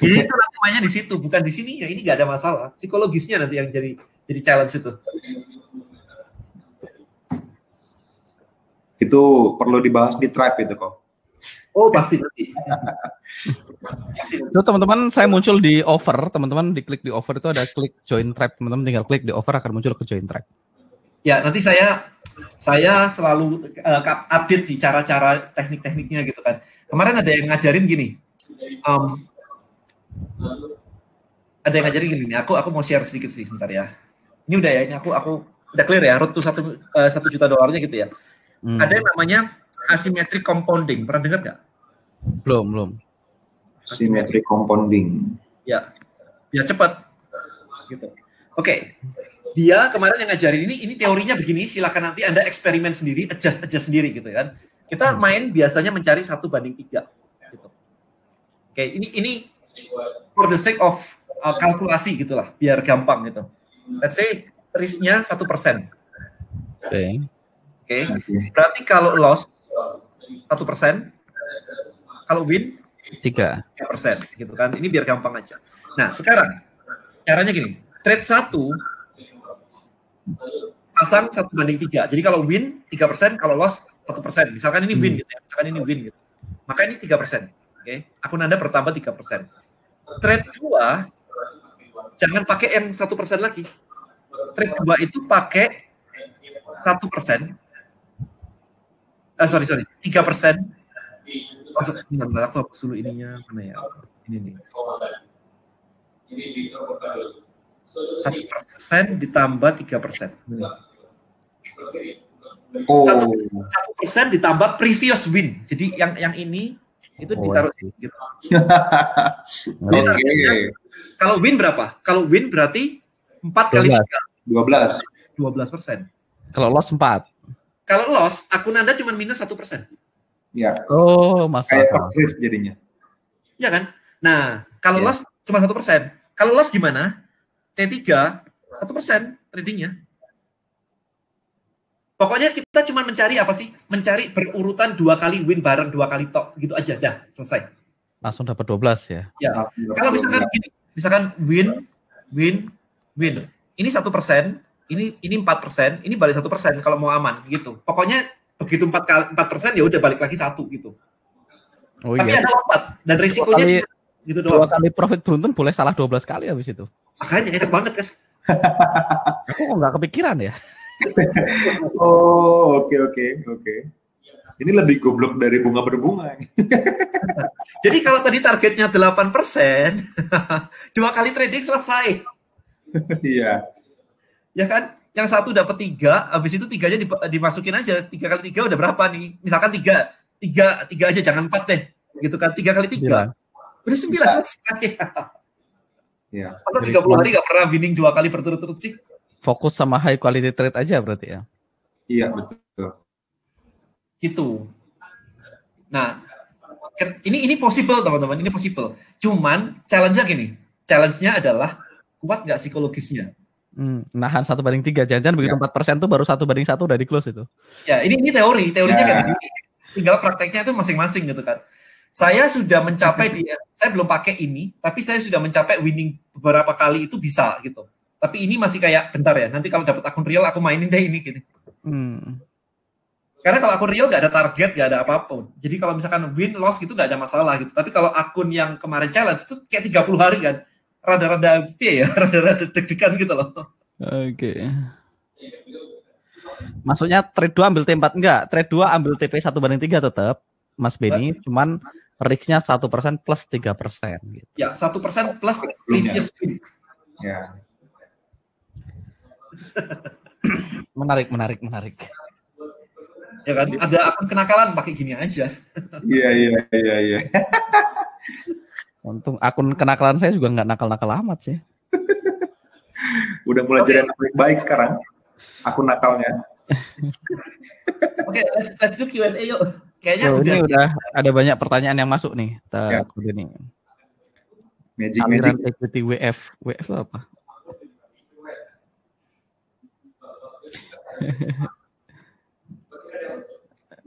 Jadi itu namanya di situ, bukan di sini ya. Ini nggak ada masalah. Psikologisnya nanti yang jadi challenge itu. Itu perlu dibahas di Tribe itu kok. Oh pasti. Itu teman-teman, saya muncul di offer, teman-teman diklik di offer itu ada klik join Tribe, teman-teman tinggal klik di offer akan muncul ke join Tribe. Ya nanti saya selalu update sih cara-cara teknik-tekniknya gitu kan. Kemarin ada yang ngajarin gini. Ada yang ngajarin gini, aku mau share sedikit sih sebentar ya. Ini udah ya, ini aku udah clear ya, road to $1 juta gitu ya. Ada yang namanya asymmetric compounding, pernah dengar nggak? Belum. Asymmetric compounding. Ya, biar cepat. Gitu. Oke. Dia kemarin yang ngajarin ini teorinya begini, silakan nanti Anda eksperimen sendiri, adjust sendiri gitu kan. Kita main biasanya mencari 1:3. Gitu. Oke, ini for the sake of kalkulasi gitulah, biar gampang gitu. Let's say risk-nya 1%. Oke. Berarti kalau loss 1%, kalau win 3% gitu kan. Ini biar gampang aja. Nah, sekarang caranya gini. Trade 1 pasang 1:3. Jadi kalau win 3%, kalau loss 1%. Misalkan ini win gitu ya. Misalkan ini win gitu. Maka ini 3%. Oke. Akun Anda bertambah 3%. Trade 2 jangan pakai yang 1% lagi. Trade 2 itu pakai 1%. Sorry, 3%. Bentar, aku hapus dulu ininya. Mana ya? Ini nih. 1% ditambah 3%. 1% ditambah previous win. Jadi yang ini itu ditaruh gitu. Kalau win berapa? Kalau win berarti 4 kali 3. 12%. Kalau loss 4. Kalau loss, akun Anda cuma minus 1%. Ya. Oh, masalah. Kayak risk jadinya. Ya kan? Nah, kalau loss cuma 1%. Kalau loss gimana? T3 1% tradingnya. Pokoknya kita cuma mencari apa sih? Mencari berurutan 2 kali win bareng 2 kali top gitu aja, dah selesai. Langsung dapat 12 ya. Ya. Kalau misalkan win. Ini 1%, ini 4%, ini balik 1% kalau mau aman gitu. Pokoknya begitu 4% ya udah balik lagi 1 gitu. Oh, tapi iya. ada lompat dan risikonya gitu doang. 2 kali profit beruntun boleh salah 12 kali habis itu. Makanya enak banget kan. Aku kok nggak kepikiran ya. Oh, oke. Ini lebih goblok dari bunga berbunga. Jadi kalau tadi targetnya 8%, 2 kali trading selesai. Iya. Ya kan? Yang satu dapat 3, habis itu 3-nya dimasukin aja. 3 kali 3 udah berapa nih? Misalkan 3 aja, jangan 4 deh. Gitu kan, 3 kali 3. Udah 9 selesai. Iya. Atau 30 hari nggak pernah winning 2 kali berturut-turut sih. Fokus sama high quality trade aja berarti ya. Iya, betul. Gitu. Nah, ini possible teman-teman, ini possible. Cuman challenge-nya gini. Challenge-nya adalah kuat nggak psikologisnya? Nahan 1/3. Jangan-jangan begitu 4% tuh baru 1/1 udah di close itu. Ya, ini teorinya kan gini. Tinggal prakteknya itu masing-masing gitu kan. Saya sudah mencapai saya belum pakai ini, tapi saya sudah mencapai winning beberapa kali itu bisa gitu. Tapi ini masih kayak bentar ya. Nanti kalau dapat akun real aku mainin deh ini gitu. Karena kalau akun real nggak ada target, nggak ada apapun. Jadi kalau misalkan win loss gitu nggak ada masalah gitu. Tapi kalau akun yang kemarin challenge itu kayak 30 hari kan, rada-rada gitu ya, rada-rada deg-degan gitu loh. Oke. Maksudnya trade 2 ambil T4 enggak? Trade 2 ambil TP 1/3 tetap, Mas Benny. Cuman risknya 1% plus 3%. Gitu. Ya, 1% plus previous win. Ya. Menarik. Ya kan, ada akun kenakalan pakai gini aja. Iya. Untung akun kenakalan saya juga nggak nakal-nakal amat sih. Udah mulai jadi anak baik sekarang. Akun nakalnya. Oke, let's do Q&A yuk. Kayaknya udah ada banyak pertanyaan yang masuk nih. Ini. Aliran equity WF itu apa?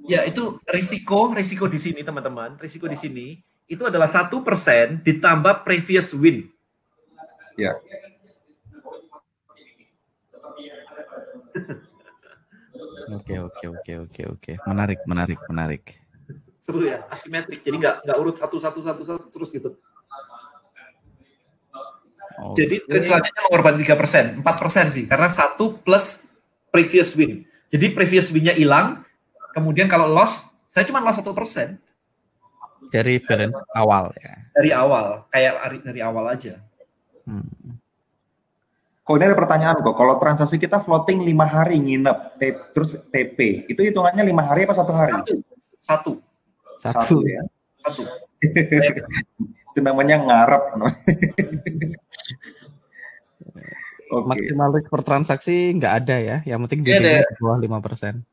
Ya, itu risiko di sini teman-teman. Risiko di sini itu adalah 1% ditambah previous win. Ya. Oke. Menarik. Seru ya, asimetrik. Jadi nggak urut satu terus gitu. Jadi selanjutnya mengorbankan 3%, 4% sih, karena 1 plus previous win. Jadi previous win-nya hilang, kemudian kalau loss, saya cuma loss 1%. Dari balance awal ya. Dari awal, kayak dari awal aja. Kok ini ada pertanyaan kok, kalau transaksi kita floating 5 hari nginep, terus TP, itu hitungannya 5 hari apa 1 hari? Satu Ya. Satu. Itu namanya ngarep. Maksimal risk per transaksi nggak ada ya, yang penting di bawah 5%.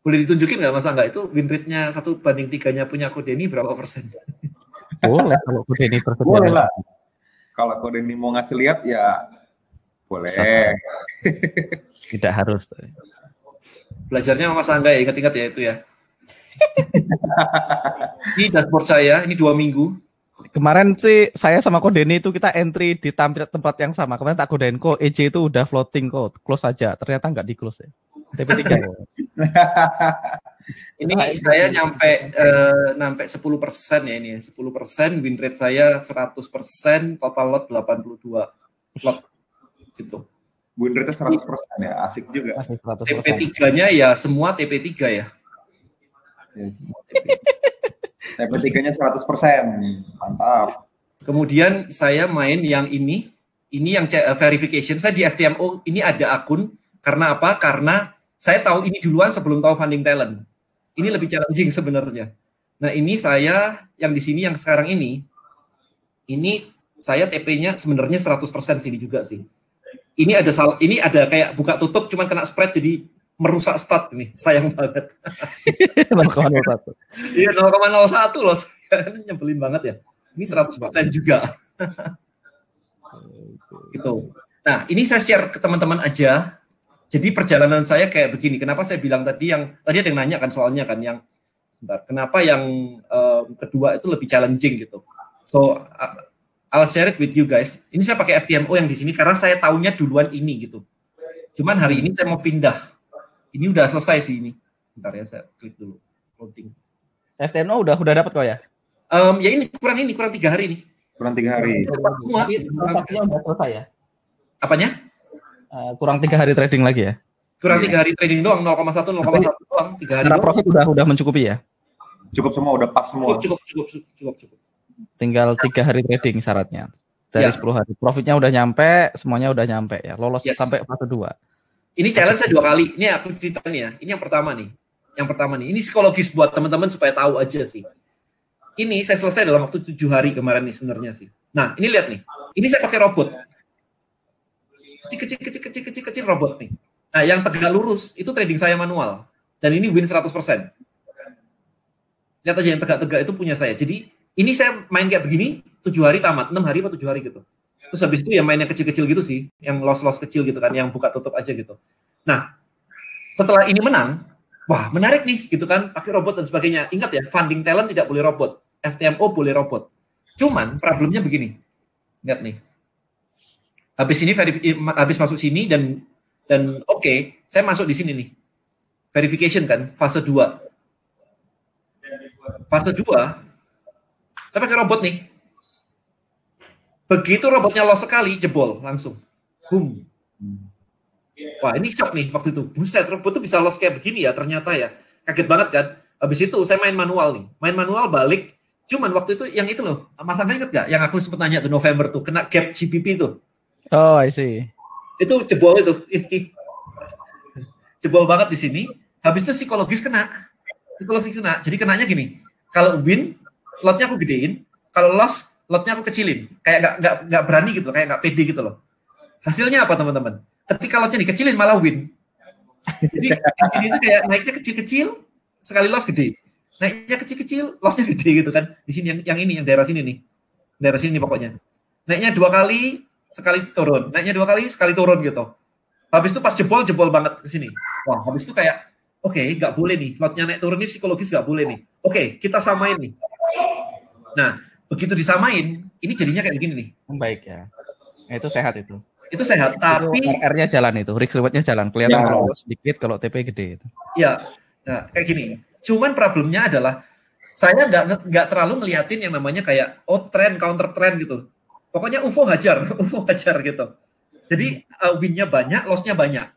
Boleh ditunjukin nggak masa nggak itu win rate-nya 1/3-nya punya Kodeni berapa persen? Boleh kalau Kodeni tersedia. Boleh lah. Kalau Kodeni mau ngasih lihat ya boleh. Tidak harus. Belajarnya Mas Angga ya, ingat-ingat ya itu ya. Ini dashboard saya, ini 2 minggu. Kemarin sih saya sama Kodeni itu kita entry di tempat yang sama. Kemarin tak kodein kok EJ itu udah floating kok, close aja. Ternyata nggak di close ya. TP3 ya. Ini saya nyampe 10% ya ini. 10%, win rate saya 100%, total lot 82 lot gitu. Win rate 100% ya, asik juga. TP3-nya ya semua TP3 ya. Yes. TP3-nya 100%, mantap. Kemudian saya main yang ini yang verification. Saya di FTMO ini ada akun, karena apa? Karena saya tahu ini duluan sebelum tahu funding talent. Ini lebih challenging sebenarnya. Nah ini saya yang di sini yang sekarang ini saya TP-nya sebenarnya 100% sini juga sih. Ini ada kayak buka tutup, cuman kena spread jadi merusak stat nih, sayang banget. 0,01. Iya 0,01 loh, nyebelin banget ya. Ini 100% juga. Gitu. Nah ini saya share ke teman-teman aja. Jadi perjalanan saya kayak begini. Kenapa saya bilang tadi ada yang nanya kan soalnya kan kenapa yang kedua itu lebih challenging gitu. So I'll share it with you guys. Ini saya pakai FTMO yang di sini karena saya tahunya duluan ini gitu. Cuman hari ini saya mau pindah. Ini udah selesai sih ini. Bentar ya, saya klik dulu. Loading. FTMO udah dapat kok ya? Ya ini kurang 3 hari nih. Kurang 3 hari. Semua. Transaksinya udah selesai ya? Apanya? Kurang 3 hari trading lagi ya? Kurang 3 hari trading doang, 0,1 doang. 3 hari doang. Profit udah mencukupi ya? Cukup semua, udah pas semua. Cukup. Tinggal 3 hari trading syaratnya. Dari 10 hari. Profitnya udah nyampe, semuanya udah nyampe ya. Lolos sampai fase 2. Ini challenge saya 2 kali. Ini aku ceritain ya. Ini yang pertama nih. Ini psikologis buat teman-teman supaya tahu aja sih. Ini saya selesai dalam waktu 7 hari kemarin nih sebenarnya sih. Nah, ini lihat nih. Ini saya pakai robot. Kecil robot nih. Nah, yang tegak lurus itu trading saya manual. Dan ini win 100%. Lihat aja yang tegak-tegak itu punya saya. Jadi, ini saya main kayak begini, 7 hari tamat. 6 hari atau 7 hari gitu. Terus habis itu ya main yang kecil-kecil gitu sih, yang loss-loss kecil gitu kan, yang buka tutup aja gitu. Nah, setelah ini menang, wah menarik nih gitu kan, pakai robot dan sebagainya. Ingat ya, funding talent tidak boleh robot, FTMO boleh robot. Cuman problemnya begini, lihat nih, habis masuk sini dan oke, saya masuk di sini nih, verification kan, fase 2. Fase 2, saya pakai robot nih. Begitu robotnya loss sekali, jebol langsung. Boom. Wah, ini shock nih waktu itu. Buset, robot tuh bisa loss kayak begini ya ternyata ya. Kaget banget kan. Habis itu saya main manual nih. Main manual balik, Cuman waktu itu yang itu loh, Mas Angga ingat nggak? Yang aku sempat nanya tuh November tuh, kena gap GBP tuh. Oh, I see. Itu jebol itu. Jebol banget di sini. Habis itu psikologis kena. Jadi kenanya gini. Kalau win, lotnya aku gedein. Kalau loss, lotnya aku kecilin. Kayak nggak berani gitu, kayak nggak pede gitu loh. Hasilnya apa teman-teman? Ketika lotnya dikecilin malah win. Jadi di sini itu kayak naiknya kecil-kecil, sekali loss gede. Naiknya kecil-kecil, lossnya gede gitu kan. Di sini yang ini, yang daerah sini nih. Daerah sini nih pokoknya. Naiknya 2 kali, sekali turun. Naiknya 2 kali, sekali turun gitu. Habis itu pas jebol banget ke sini. Wah, habis itu kayak, oke, nggak boleh nih. Lotnya naik turun ini psikologis nggak boleh nih. Oke, kita samain nih. Nah, begitu disamain, ini jadinya kayak begini nih. Baik ya. Itu sehat itu. Itu sehat, tapi RR-nya jalan itu, risk reward-nya jalan. Kelihatan kalau sedikit, kalau TP gede itu. Ya, nah, kayak gini. Cuman problemnya adalah saya nggak terlalu ngeliatin yang namanya kayak trend counter trend gitu. Pokoknya UFO hajar gitu. Jadi win-nya banyak, loss-nya banyak.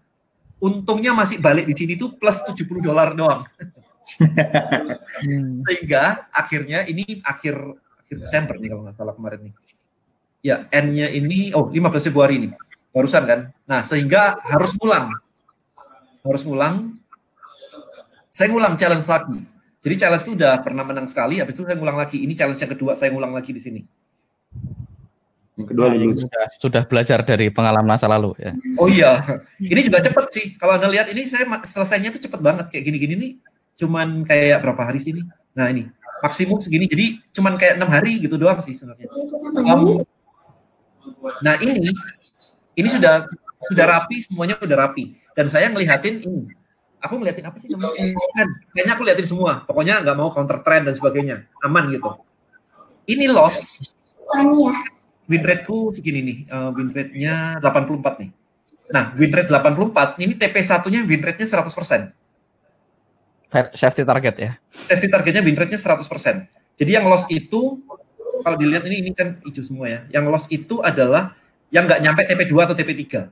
Untungnya masih balik di sini tuh plus $70 doang. Sehingga akhirnya ini akhir Desember nih kalau nggak salah kemarin nih. Ya, N-nya ini 15 Februari nih. Barusan kan. Nah, sehingga harus ngulang. Saya ngulang challenge lagi. Jadi challenge itu udah pernah menang sekali, habis itu saya ngulang lagi. Ini challenge yang kedua, saya ngulang lagi di sini. Yang kedua sudah belajar dari pengalaman masa lalu ya. Oh iya, ini juga cepet sih. Kalau Anda lihat ini saya selesainya tuh cepet banget kayak gini-gini nih. Cuman kayak berapa hari sih ini? Nah ini maksimum segini. Jadi cuman kayak 6 hari gitu doang sih sebenarnya. Nah ini sudah rapi, semuanya udah rapi. Dan saya ngelihatin ini. Aku ngeliatin apa sih namanya? Kayaknya aku liatin semua. Pokoknya nggak mau counter trend dan sebagainya. Aman gitu. Ini loss. Win rate-ku segini nih. Win rate-nya 84 nih. Nah, win rate 84. Ini TP1-nya win rate-nya 100%. Safety target ya? Safety targetnya win rate-nya 100%. Jadi yang loss itu, kalau dilihat ini kan hijau semua ya. Yang loss itu adalah yang nggak nyampe TP2 atau TP3.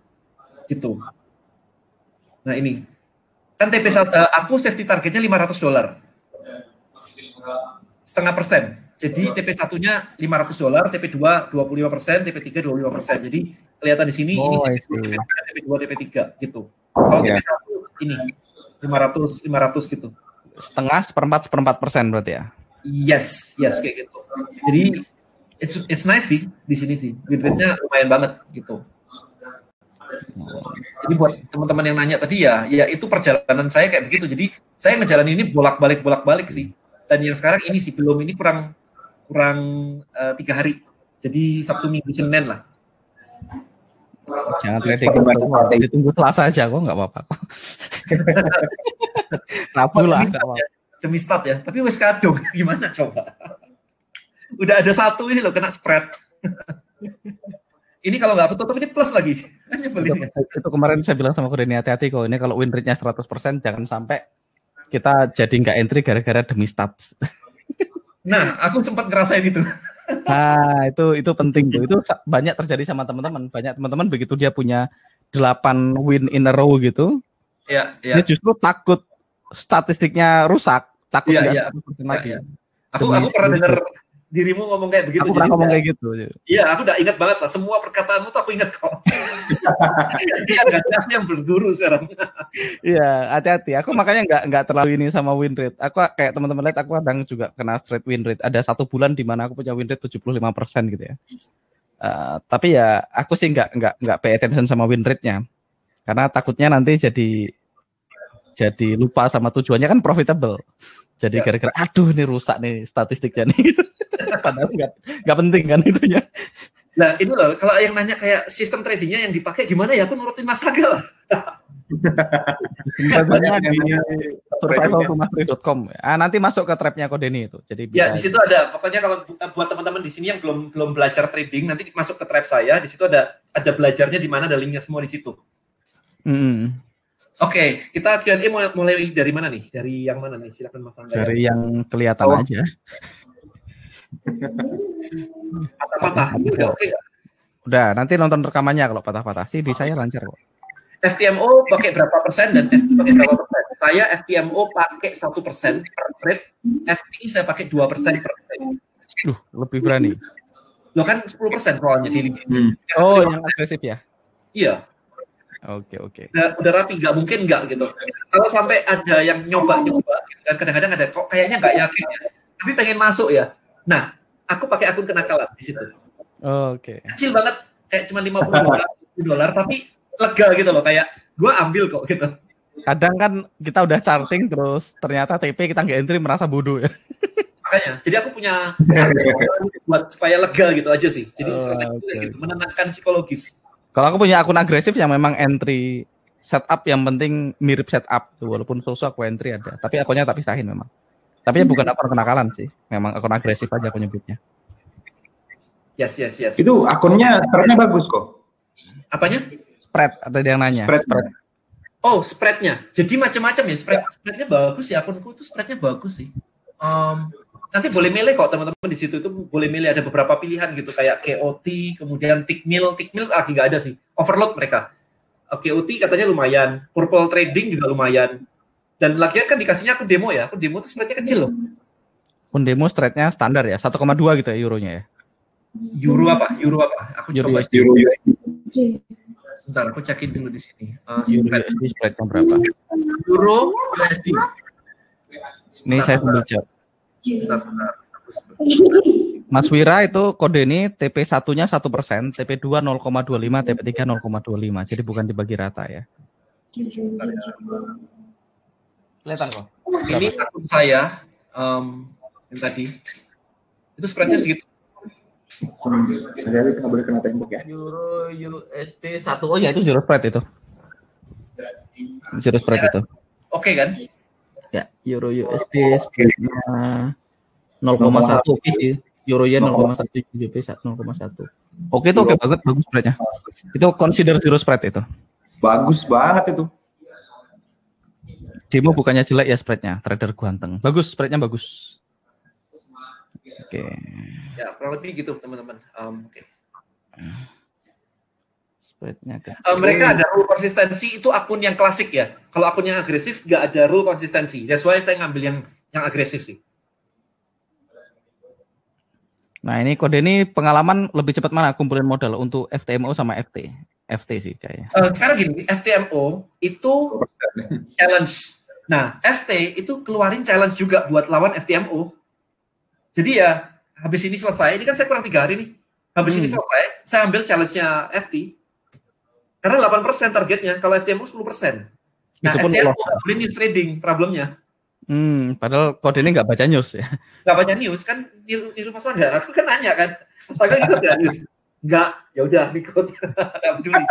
Gitu. Nah ini. Kan TP1, aku safety targetnya $500. 0,5%. Jadi TP1-nya $500, TP2 25%, TP3 25%. Jadi kelihatan di sini ini TP2, TP3 gitu. Kalau TP1 ini 500 gitu. Setengah, seperempat persen berarti ya? Yes kayak gitu. Jadi it's nice sih di sini sih. Win rate-nya lumayan banget gitu. Jadi buat teman-teman yang nanya tadi ya itu perjalanan saya kayak begitu. Jadi saya ngejalanin ini bolak-balik sih. Dan yang sekarang ini sih belum, ini kurang 3 hari. Jadi Sabtu, Minggu, Senin lah. Jangan trading, ditunggu Selasa aja kok nggak apa-apa. Rabu lah. Demi start ya. Tapi wes kadung gimana coba? Udah ada satu ini loh kena spread. Ini kalau nggak tutup ini plus lagi. Itu kemarin saya bilang sama Kodeni, hati-hati kok. Ini kalau win rate-nya 100%, jangan sampai kita jadi nggak entry gara-gara demi stats. Nah, aku sempat ngerasain itu. Nah, itu penting tuh. Itu banyak terjadi sama teman-teman. Banyak teman-teman begitu dia punya 8 win in a row gitu. Iya. Dia justru takut statistiknya rusak, takut nggak 100% lagi. Aku pernah dengar dirimu ngomong kayak begitu. Aku pernah ngomong kayak gitu. Iya, aku udah ingat banget lah. Semua perkataanmu tuh aku ingat kok. Iya, gak yang berguru sekarang. Iya, hati-hati. Aku makanya nggak terlalu ini sama win rate. Aku kayak teman-teman lihat, aku kadang juga kena straight win rate. Ada 1 bulan di mana aku punya win rate 75% gitu ya. Tapi ya aku sih nggak pay attention sama win rate-nya. Karena takutnya nanti jadi lupa sama tujuannya kan profitable. Jadi gara-gara aduh ini rusak nih statistiknya nih. Padahal nggak penting kan itunya. Nah ini loh, kalau yang nanya kayak sistem tradingnya yang dipakai gimana ya, aku nurutin Mas Aga lah. Banyak di survivaltomastery.com. Nanti masuk ke trapnya Kodeni itu. Jadi ya di situ ada. Pokoknya kalau buat teman-teman di sini yang belum belajar trading, nanti masuk ke trap saya. Di situ ada belajarnya di mana, ada linknya semua di situ. Oke, kita Q&A mulai dari mana nih? Dari yang mana nih? Silakan Mas Angga. Dari yang kelihatan aja. Patah-patah. Oke. Udah, nanti nonton rekamannya kalau patah-patah sih di saya lancar kok. FTMO pakai berapa persen dan FT pakai berapa persen? Saya FTMO pakai 1% per trade, FT saya pakai 2% per trade. Lebih berani. Lo kan 10% soalnya di Oh, yang agresif ya? Iya. Oke. Udah rapi, nggak mungkin nggak gitu. Kalau sampai ada yang nyoba gitu kan, kadang-kadang ada kok kayaknya nggak yakin ya, tapi pengen masuk ya. Nah, aku pakai akun kenakalan di situ. Oke. Kecil banget, kayak cuma $50, tapi lega gitu loh, kayak gue ambil kok gitu. Kadang kan kita udah charting terus ternyata TP kita nggak entry merasa bodoh ya. Makanya, jadi aku punya buat supaya lega gitu aja sih. Jadi gitu, menenangkan psikologis. Kalau aku punya akun agresif yang memang entry setup yang penting mirip setup tuh, walaupun sosok aku entry ada, tapi akunnya tak pisahin memang. Tapi ya bukan akun kenakalan sih, memang akun agresif aja aku nyebutnya. Yes. Itu akunnya spreadnya bagus kok. Apanya? Spread, ada yang nanya. Spread. Oh, spreadnya. Jadi macam-macam ya, spreadnya bagus ya, akunku itu spreadnya bagus sih. Nanti boleh milih kok teman-teman di situ, itu boleh milih, ada beberapa pilihan gitu kayak KOT, kemudian Tickmill lagi nggak ada sih, overload mereka. KOT katanya lumayan, Purple Trading juga lumayan, dan lagian kan dikasihnya akun demo ya, akun demo itu spreadnya kecil loh. Akun demo spreadnya standar ya, 1,2 gitu ya euronya ya. Euro apa? Aku Euro coba. Euro USD. Sebentar, aku cekin dulu di sini. Euro USD spreadnya berapa? Euro USD. Ini saya sambil cek. Mas Wira itu kode ini TP 1-nya 1%, TP 2 0,25, TP 3 0,25. Jadi bukan dibagi rata ya. Kelihatan kok. Ini akun saya yang tadi. Itu spreadnya segitu. Jadi nggak boleh kena tembok ya. Euro USD 1. Oh ya itu zero spread itu. Zero spread itu. Oke kan? Ya, Euro USD spreadnya 0,1 oke sih. Euro yen 0,1, GBP 0,1. Oke itu oke banget, bagus spreadnya. Itu consider zero spread itu. Bagus banget itu. Demo bukannya jelek ya spreadnya, trader ganteng. Bagus, spreadnya bagus. Oke. Ya, kurang lebih gitu teman-teman. Oke. Spreadnya mereka ada rule konsistensi, itu akun yang klasik ya. Kalau akun yang agresif nggak ada rule konsistensi. That's why saya ngambil yang agresif sih. Nah ini kode ini pengalaman lebih cepat mana kumpulin modal untuk FTMO sama FT sih kayaknya. Sekarang gini, FTMO itu challenge. Nah FT itu keluarin challenge juga buat lawan FTMO. Jadi ya habis ini selesai, ini kan saya kurang 3 hari nih. Habis ini selesai, saya ambil challenge-nya FT. Karena 8% targetnya, kalau FTMO 10%. Nah FTMO nggak boleh news trading problemnya. Padahal kode ini nggak baca news ya. Nggak baca news kan, niru Mas Angga. Aku kan nanya kan, Mas Angga ikut nggak news? Nggak, ya udah ikut. Nggak peduli.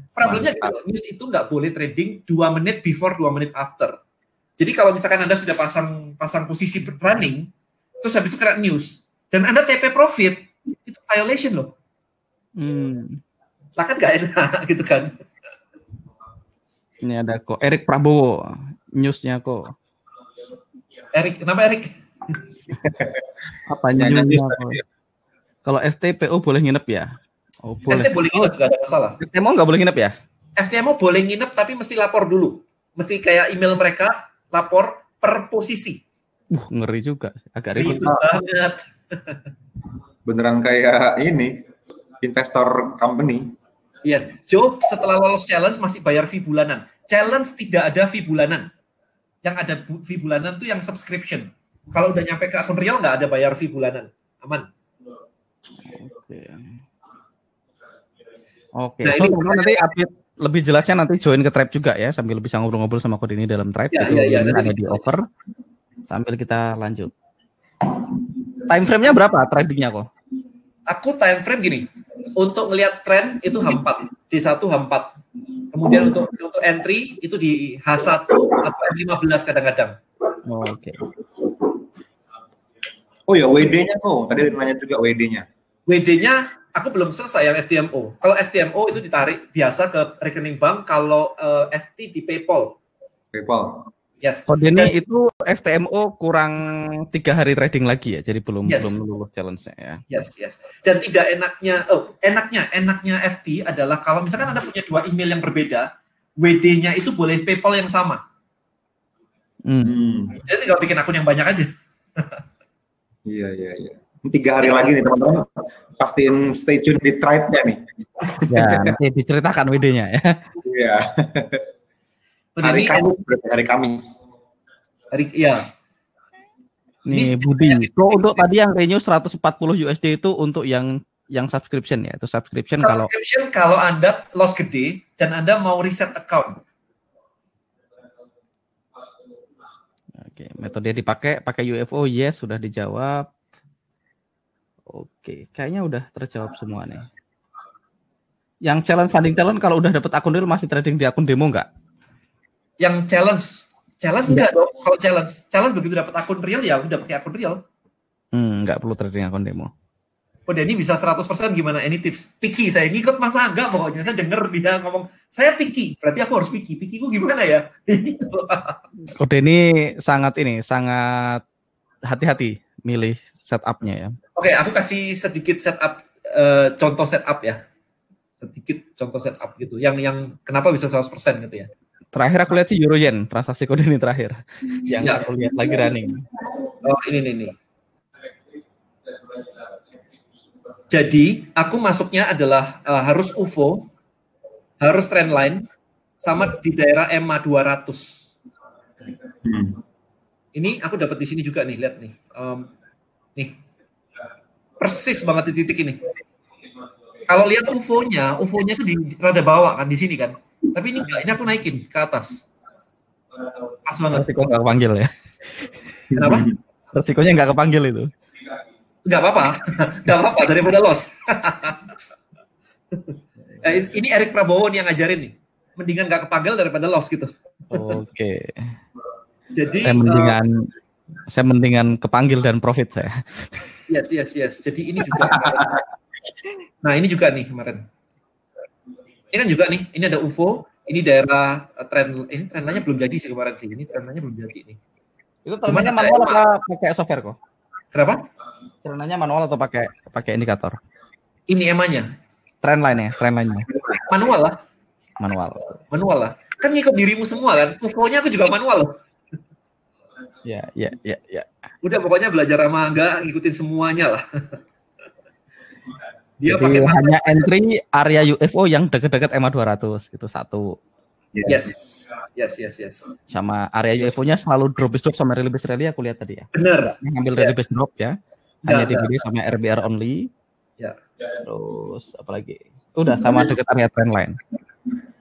Problemnya gitu, news itu nggak boleh trading 2 menit before, 2 menit after. Jadi kalau misalkan Anda sudah pasang posisi running, terus habis itu kena news, dan Anda TP profit, itu violation loh. Lah kan nggak enak gitu kan. Ini ada kok Erik Prabowo, newsnya kok. Erik, kenapa Erik? Apanya newsnya kok? Kalau FTPO boleh nginep ya? Oh, boleh. FT boleh nginep, nggak ada masalah. FTMO nggak boleh nginep ya? FTMO boleh nginep, tapi mesti lapor dulu. Mesti kayak email mereka, lapor per posisi. Ngeri juga. Agak ribet banget. Beneran kayak ini, investor company. Yes, Joe setelah lolos challenge masih bayar fee bulanan. Challenge tidak ada fee bulanan. Yang ada fee bulanan tuh yang subscription. Kalau udah nyampe ke akun real nggak ada bayar fee bulanan. Aman. Oke. Nah, so nanti update lebih jelasnya nanti join ke Tribe juga ya, sambil bisa ngobrol-ngobrol sama kode ini dalam Tribe. Ya, ada di offer. Sambil kita lanjut. Time frame-nya berapa tradingnya kok? Aku time frame gini. Untuk ngelihat tren itu H4, D1 H4. Kemudian untuk entry itu di H1 atau M15 kadang-kadang. Oke. Oh ya, WD-nya kok. Tadi nanya juga WD-nya. WD-nya aku belum selesai yang FTMO. Kalau FTMO itu ditarik biasa ke rekening bank, kalau FT di PayPal. PayPal. Yes. Kode ini itu FTMO kurang 3 hari trading lagi ya, jadi belum lulus challenge-nya ya. Yes. Dan tidak enaknya FT adalah kalau misalkan Anda punya 2 email yang berbeda, WD-nya itu boleh PayPal yang sama. Jadi tinggal bikin akun yang banyak aja. Iya. 3 hari lagi nih teman-teman. Pastiin stay tune di Tribe-nya nih. Ya, nanti diceritakan videonya ya. Iya. Hari Kamis, berarti hari Kamis. Iya. Nih Budi. So, untuk tadi yang renew 140 USD itu untuk yang subscription ya. Itu subscription kalau Anda loss gede dan Anda mau reset account. Oke, metode dipakai UFO, yes, sudah dijawab. Oke, kayaknya udah terjawab semua nih. Yang funding challenge kalau udah dapat akun real masih trading di akun demo nggak? Yang challenge enggak dong. Kalau challenge begitu dapat akun real ya udah pakai akun real. Nggak perlu trading akun demo. Oh, Denny bisa 100% gimana? Any tips? Picky, saya ngikut masa enggak pokoknya. Saya denger dia ngomong, saya picky, berarti aku harus picky. Picky ku gimana ya? Gitu. Kode ini sangat hati-hati milih setupnya ya. Oke, aku kasih sedikit setup, contoh setup ya. Sedikit contoh setup gitu. Yang kenapa bisa 100% gitu ya. Terakhir aku lihat sih Euro Yen, transaksi kode ini terakhir. Yang aku lihat lagi running. Oh, ini. Jadi, aku masuknya adalah harus UFO, harus trendline, sama di daerah EMA 200. Ini aku dapat di sini juga nih, lihat nih. Nih. Persis banget di titik ini. Kalau lihat UFO-nya tuh di rada bawah kan di sini kan. Tapi ini enggak, ini aku naikin ke atas. Pas banget. Resiko nggak kepanggil ya. Kenapa? Resikonya nggak kepanggil itu. Nggak apa-apa daripada loss. Ini Eric Prabowo yang ngajarin nih. Mendingan nggak kepanggil daripada loss gitu. Oke. Jadi saya mendingan kepanggil dan profit saya. Yes. Jadi ini juga. Nah, ini juga nih kemarin. Ini kan juga nih, ini ada UFO, ini daerah trendline-nya belum jadi sih kemarin sih. Ini trendline-nya belum jadi nih. Itu trendline manual atau pakai software kok? Kenapa? Trendline-nya manual atau pakai indikator? Ini EMA-nya. Trendline-nya. Manual lah. Manual lah. Kan ngikut dirimu semua kan. UFO-nya aku juga manual loh. Ya. Udah pokoknya belajar sama enggak ngikutin semuanya lah. Dia jadi pakai hanya entry area UFO yang dekat-dekat EMA 200 itu satu. Yes. Sama area UFO-nya selalu drop sama release rally aku lihat tadi ya. Bener. Ngambil release drop ya. Hanya dipilih sama RBR only. Ya. Terus apa lagi? Udah sama dekat area trendline.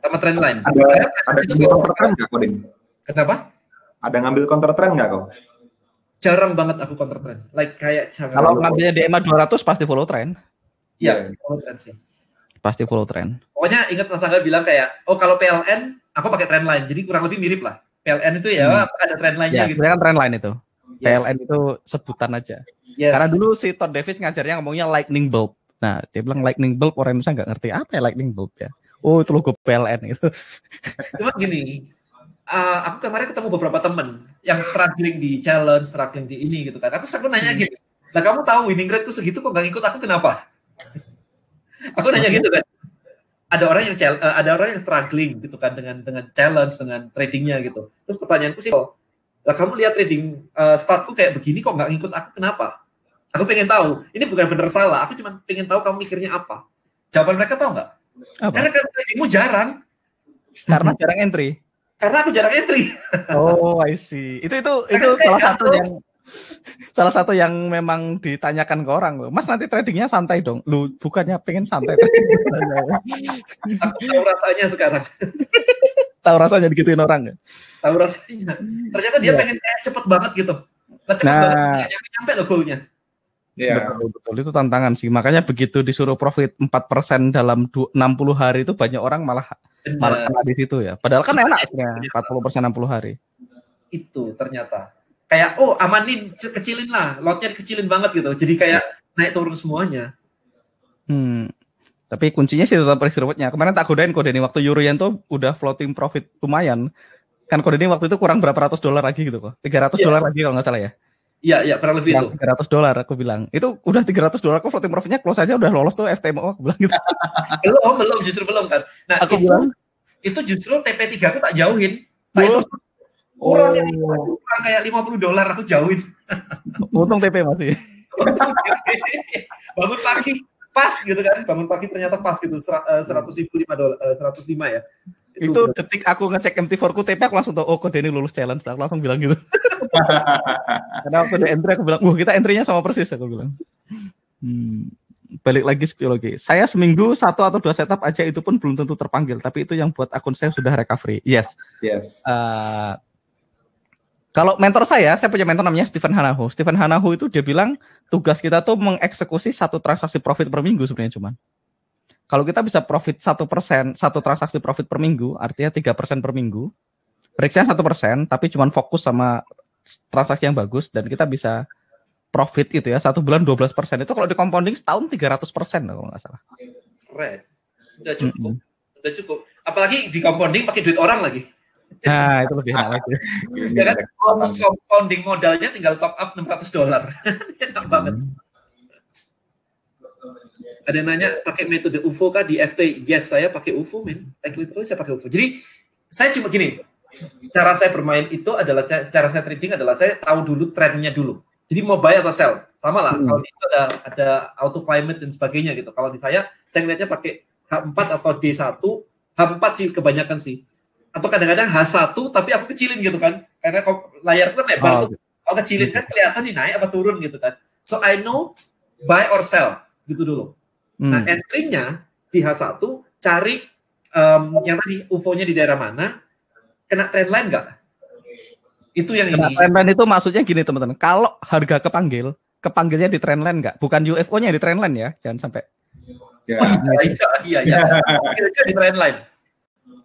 Sama trendline. Ada counter trend nggak kok, Din? Kenapa? Ada ngambil counter trend nggak kok? Jarang banget aku counter trend. Kalau ngambilnya di EMA 200 pasti follow trend. Iya, follow trend sih. Pasti follow trend. Pokoknya ingat Mas Angga bilang kayak, oh kalau PLN aku pakai trendline, jadi kurang lebih mirip lah. PLN itu ya ada trendline-nya gitu. Sebenarnya kan trendline itu. Yes. PLN itu sebutan aja. Yes. Karena dulu si Todd Davis ngajarnya ngomongnya lightning bulb. Nah, dia bilang lightning bulb, orang Indonesia nggak ngerti apa ya lightning bulb ya. Oh, itu logo PLN gitu. Cuma gini, aku kemarin ketemu beberapa temen yang struggling di challenge, struggling di ini gitu kan. Aku selalu nanya gini, lah kamu tahu winning rate-ku segitu kok nggak ngikut aku kenapa? Aku nanya gitu kan. Ada orang yang struggling gitu kan dengan challenge, dengan tradingnya gitu. Terus pertanyaanku sih, lah kamu lihat trading startku kayak begini kok nggak ngikut aku kenapa? Aku pengen tahu. Ini bukan benar salah. Aku cuma pengen tahu kamu mikirnya apa. Jawaban mereka tahu nggak? Karena tradingmu jarang. Karena jarang entry. Karena aku jarang entry. Oh, I see. Itu salah satu yang memang ditanyakan ke orang loh. Mas nanti tradingnya santai dong. Lu bukannya pengen santai. Aku tahu rasanya sekarang. Tahu rasanya digituin orang. Tahu rasanya. Ternyata dia pengen kayak cepet banget gitu. Cepet banget. Nyampe loh goalnya. Yeah. Betul. Itu tantangan sih. Makanya begitu disuruh profit 4% dalam 60 hari itu banyak orang malah kena di situ ya. Padahal kan enak sebenarnya 40% 60 hari. Itu ternyata. Kayak amanin kecilin lah, lotnya kecilin banget gitu. Jadi kayak naik turun semuanya. Tapi kuncinya sih tetap risk reward-nya. Kemarin tak godain kode ini waktu Euro Yen tuh udah floating profit lumayan. Kan kode ini waktu itu kurang berapa ratus dolar lagi gitu kok. $300 lagi kalau nggak salah ya. Iya, kurang lebih itu. $300 aku bilang. Itu udah $300 kok floating profitnya close aja udah lolos tuh FTMO aku bilang gitu. belum justru belum kan. Nah, aku bilang itu justru TP3 aku tak jauhin. Nah, itu kurang kayak $50 aku jauhin. Untung TP masih. Bangun pagi pas gitu kan, bangun pagi ternyata pas gitu, 100.005 ya. Itu detik aku ngecek MT4ku TP aku langsung tahu, oh kode ini lulus challenge, aku langsung bilang gitu. Karena waktu di entry aku bilang, wah kita entry-nya sama persis, aku bilang. Balik lagi psikologi. Saya seminggu 1 atau 2 setup aja itu pun belum tentu terpanggil, tapi itu yang buat akun saya sudah recovery. Yes. Kalau mentor saya punya mentor namanya Stephen Hanahu. Stephen Hanahu itu dia bilang tugas kita tuh mengeksekusi 1 transaksi profit per minggu sebenarnya cuman. Kalau kita bisa profit 1%, 1 transaksi profit per minggu, artinya 3% per minggu, breaknya 1%, tapi cuma fokus sama transaksi yang bagus, dan kita bisa profit itu ya, 1 bulan 12%. Itu kalau di compounding setahun 300% kalau nggak salah. Keren. Udah cukup. Udah cukup. Apalagi di compounding pakai duit orang lagi. Nah, itu lebih enak lagi. Ya kan, compounding modalnya tinggal top up $600. Enak banget. Ada yang nanya pakai metode UFO kah di FT? Yes, saya pakai UFO, men. Literally saya pakai UFO. Jadi saya cuma gini, cara saya bermain itu adalah, cara saya trading adalah saya tahu dulu trennya dulu. Jadi mau buy atau sell, sama lah. Kalau itu ada auto climate dan sebagainya gitu. Kalau di saya ngeliatnya pakai H4 atau D1, H4 sih kebanyakan sih. Atau kadang-kadang H1 tapi aku kecilin gitu kan, karena layarku kan lebar tuh. Kalau kecilin kan kelihatan nih naik apa turun gitu kan. So I know buy or sell gitu dulu. Nah, entry-nya di H1 cari yang tadi UFO-nya di daerah mana, kena trendline nggak? Itu yang kena ini. Trendline itu maksudnya gini teman-teman, kalau harga kepanggilnya di trendline nggak? Bukan UFO-nya di trendline ya, jangan sampai. Iya. Di trendline.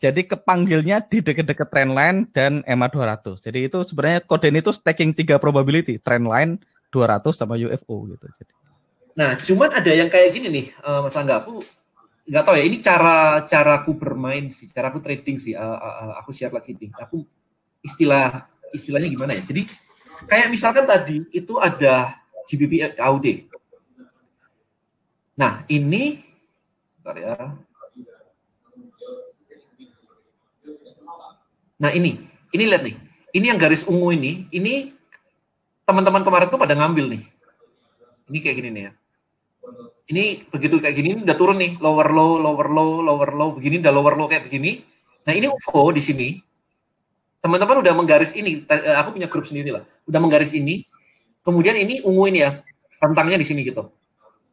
Jadi kepanggilnya di deket-deket trendline dan EMA 200. Jadi itu sebenarnya kode ini tuh stacking 3 probability, trendline, 200 sama UFO gitu. Jadi. Nah, cuman ada yang kayak gini nih, Mas Angga, aku nggak tahu ya, ini caraku bermain sih, caraku trading sih, aku share lagi nih. Aku istilahnya gimana ya? Jadi kayak misalkan tadi itu ada GBP AUD. Nah, ini bentar ya. Nah, ini lihat nih. Ini yang garis ungu ini teman-teman kemarin tuh pada ngambil nih. Ini kayak gini nih ya. Ini begitu kayak gini udah turun nih, lower low, begini udah lower low kayak begini. Nah, ini UFO di sini. Teman-teman udah menggaris ini, aku punya grup sendiri lah. Udah menggaris ini. Kemudian ini ungu ini ya, rentangnya di sini gitu.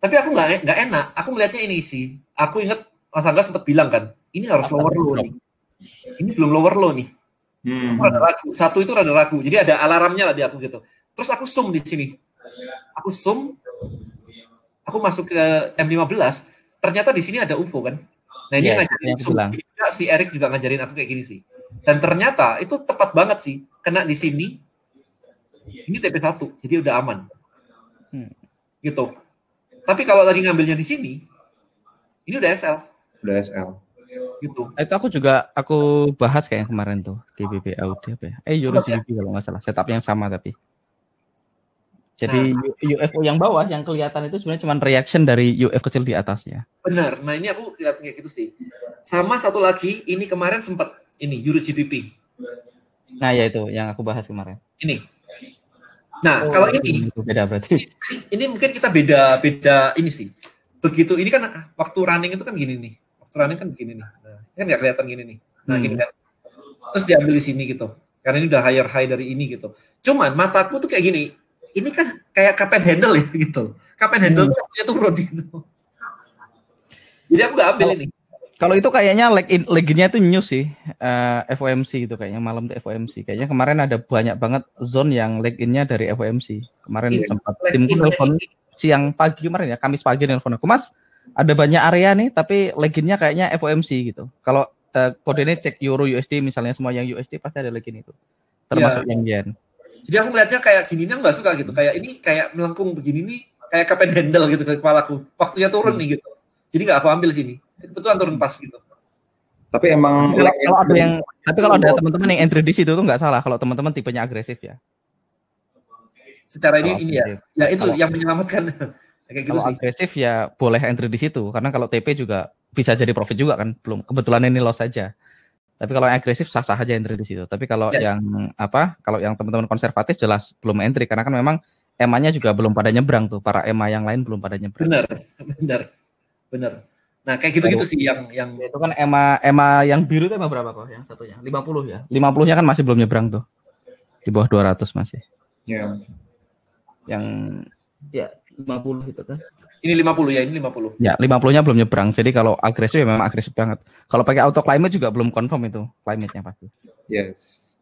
Tapi aku nggak enak. Aku melihatnya ini sih. Aku ingat Mas Angga sempat bilang kan, ini harus lower low nih. Ini belum lower low nih. Aku rada ragu. Satu itu rada ragu. Jadi ada alarmnya lah di aku gitu. Terus aku zoom di sini. Aku masuk ke M15, ternyata di sini ada UFO kan. Nah, ini yang ngajarin juga, si Eric juga ngajarin aku kayak gini sih. Dan ternyata itu tepat banget sih. Kena di sini. Ini TP1, jadi udah aman. Gitu. Tapi kalau tadi ngambilnya di sini, ini udah SL. Gitu. Itu aku bahas kayak kemarin tuh GBP AUD apa ya? Euro GBP kalau nggak salah. Setup yang sama tapi. Jadi UFO yang bawah yang kelihatan itu sebenarnya cuma reaction dari UFO kecil di atasnya. Benar. Nah, ini aku lihat kayak gitu sih. Sama satu lagi, ini kemarin sempat ini Euro GBP. Nah, ya itu yang aku bahas kemarin. Ini. Nah, kalau ini beda berarti. Ini mungkin kita beda ini sih. Begitu ini kan waktu running itu kan gini nih. Waktu running kan begini nih. Nah, kan nggak kelihatan gini nih. Nah, gini kan. Terus diambil di sini gitu. Karena ini udah higher high dari ini gitu. Cuman mataku tuh kayak gini. Ini kan kayak cup and handle ya gitu. Cup and handle tuh waktunya turun gitu. Jadi aku nggak ambil ini. Kalau itu kayaknya leg-nya itu news sih, FOMC itu kayaknya malam itu FOMC. Kayaknya kemarin ada banyak banget zone yang leg-in-nya dari FOMC. Kemarin sempat timku nelfon siang pagi kemarin ya, Kamis pagi nelfon aku, Mas, ada banyak area nih, tapi leg-in-nya kayaknya FOMC gitu. Kalau kode ini cek Euro USD misalnya, semua yang USD pasti ada leg-in itu, termasuk yang yen. Jadi aku melihatnya kayak gini nih nggak suka gitu, kayak ini kayak melengkung begini nih, kayak cup and handle gitu ke kepalaku. Waktunya turun nih gitu. Jadi nggak aku ambil sini. Kebetulan turun pas gitu. Tapi emang kalau ada teman-teman yang entry di situ tuh nggak salah kalau teman-teman tipenya agresif ya. Secara ini ya. Ya itu yang menyelamatkan. Kayak gitu kalau sih. Agresif ya boleh entry di situ karena kalau TP juga bisa jadi profit juga kan. Belum kebetulan ini loss saja. Tapi kalau yang agresif sah-sah aja entry di situ. Tapi kalau yang kalau yang teman-teman konservatif jelas belum entry karena kan memang EMA-nya juga belum pada nyebrang tuh, para EMA yang lain belum pada nyebrang. Benar. Nah, kayak gitu-gitu sih yang itu kan EMA yang biru itu EMA berapa kok yang satunya? 50 ya. 50-nya kan masih belum nyebrang tuh. Di bawah 200 masih. Iya. Yang ya 50 itu kan. Ini 50 ya, ini 50. Ya, 50-nya belum nyebrang. Jadi kalau agresif ya memang agresif banget. Kalau pakai auto climate juga belum confirm itu climate-nya pasti. Yes.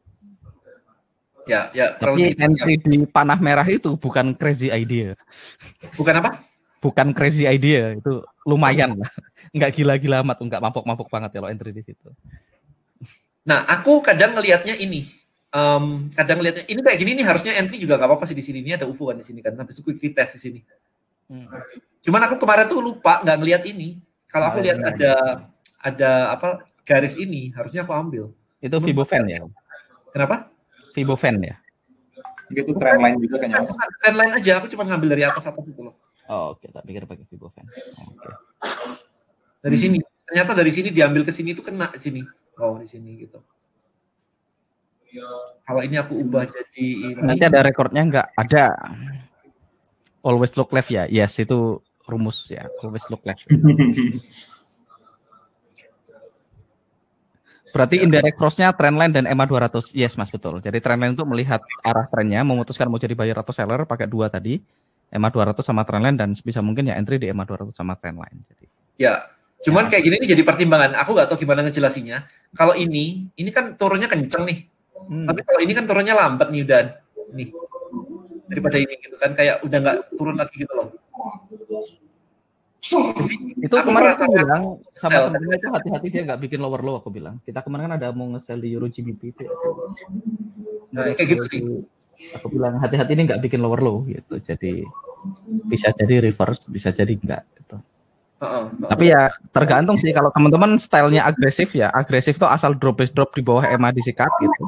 Ya. Tapi entry di panah merah itu bukan crazy idea. Bukan apa? Bukan crazy idea, itu lumayan lah. Nggak gila-gila amat, nggak mabok-mabok banget kalau entry di situ. Nah, aku kadang ngelihatnya ini. Ngelihatnya ini kayak gini nih, harusnya entry juga nggak apa-apa sih di sini. Ini ada UFO kan di sini kan. Habis itu quick retest di sini. Cuman aku kemarin tuh lupa nggak ngelihat ini. Kalau aku lihat ada apa garis ini, harusnya aku ambil. Itu Fibofan ya? Kenapa? Fibofan ya? Itu trendline juga kayaknya. Trendline aja, aku cuma ngambil dari atas itu loh. Oh, oke, tak pikir pakai Fibofan. Oke. Dari sini, ternyata dari sini diambil ke sini itu kena sini. Oh, di sini gitu. Kalau ini aku ubah jadi ini. Nanti ada rekornya nggak? Ada. Always look left ya? Yes, itu rumus ya. Always look left. Berarti indirect cross-nya trendline dan EMA 200. Yes, Mas, betul. Jadi trendline untuk melihat arah trennya, memutuskan mau jadi buyer atau seller pakai dua tadi. EMA 200 sama trendline dan sebisa mungkin ya entry di EMA 200 sama trendline. Jadi ya, cuman kayak gini nih jadi pertimbangan. Aku nggak tahu gimana ngejelasinnya. Kalau ini kan turunnya kenceng nih. Tapi kalau ini kan turunnya lambat nih udah. Nih. Daripada ini gitu kan kayak udah nggak turun lagi gitu loh. Itu kemarin aku bilang sama temennya itu hati-hati dia nggak bikin lower low, aku bilang. Kita kemarin kan ada mau nge-sell di Euro GBP itu. Nah, kayak gitu sih. Aku bilang hati-hati ini nggak bikin lower low gitu. Jadi bisa jadi reverse, bisa jadi enggak gitu. Tapi ya tergantung sih, kalau teman-teman stylenya agresif ya, agresif tuh asal drop di bawah EMA disikat gitu.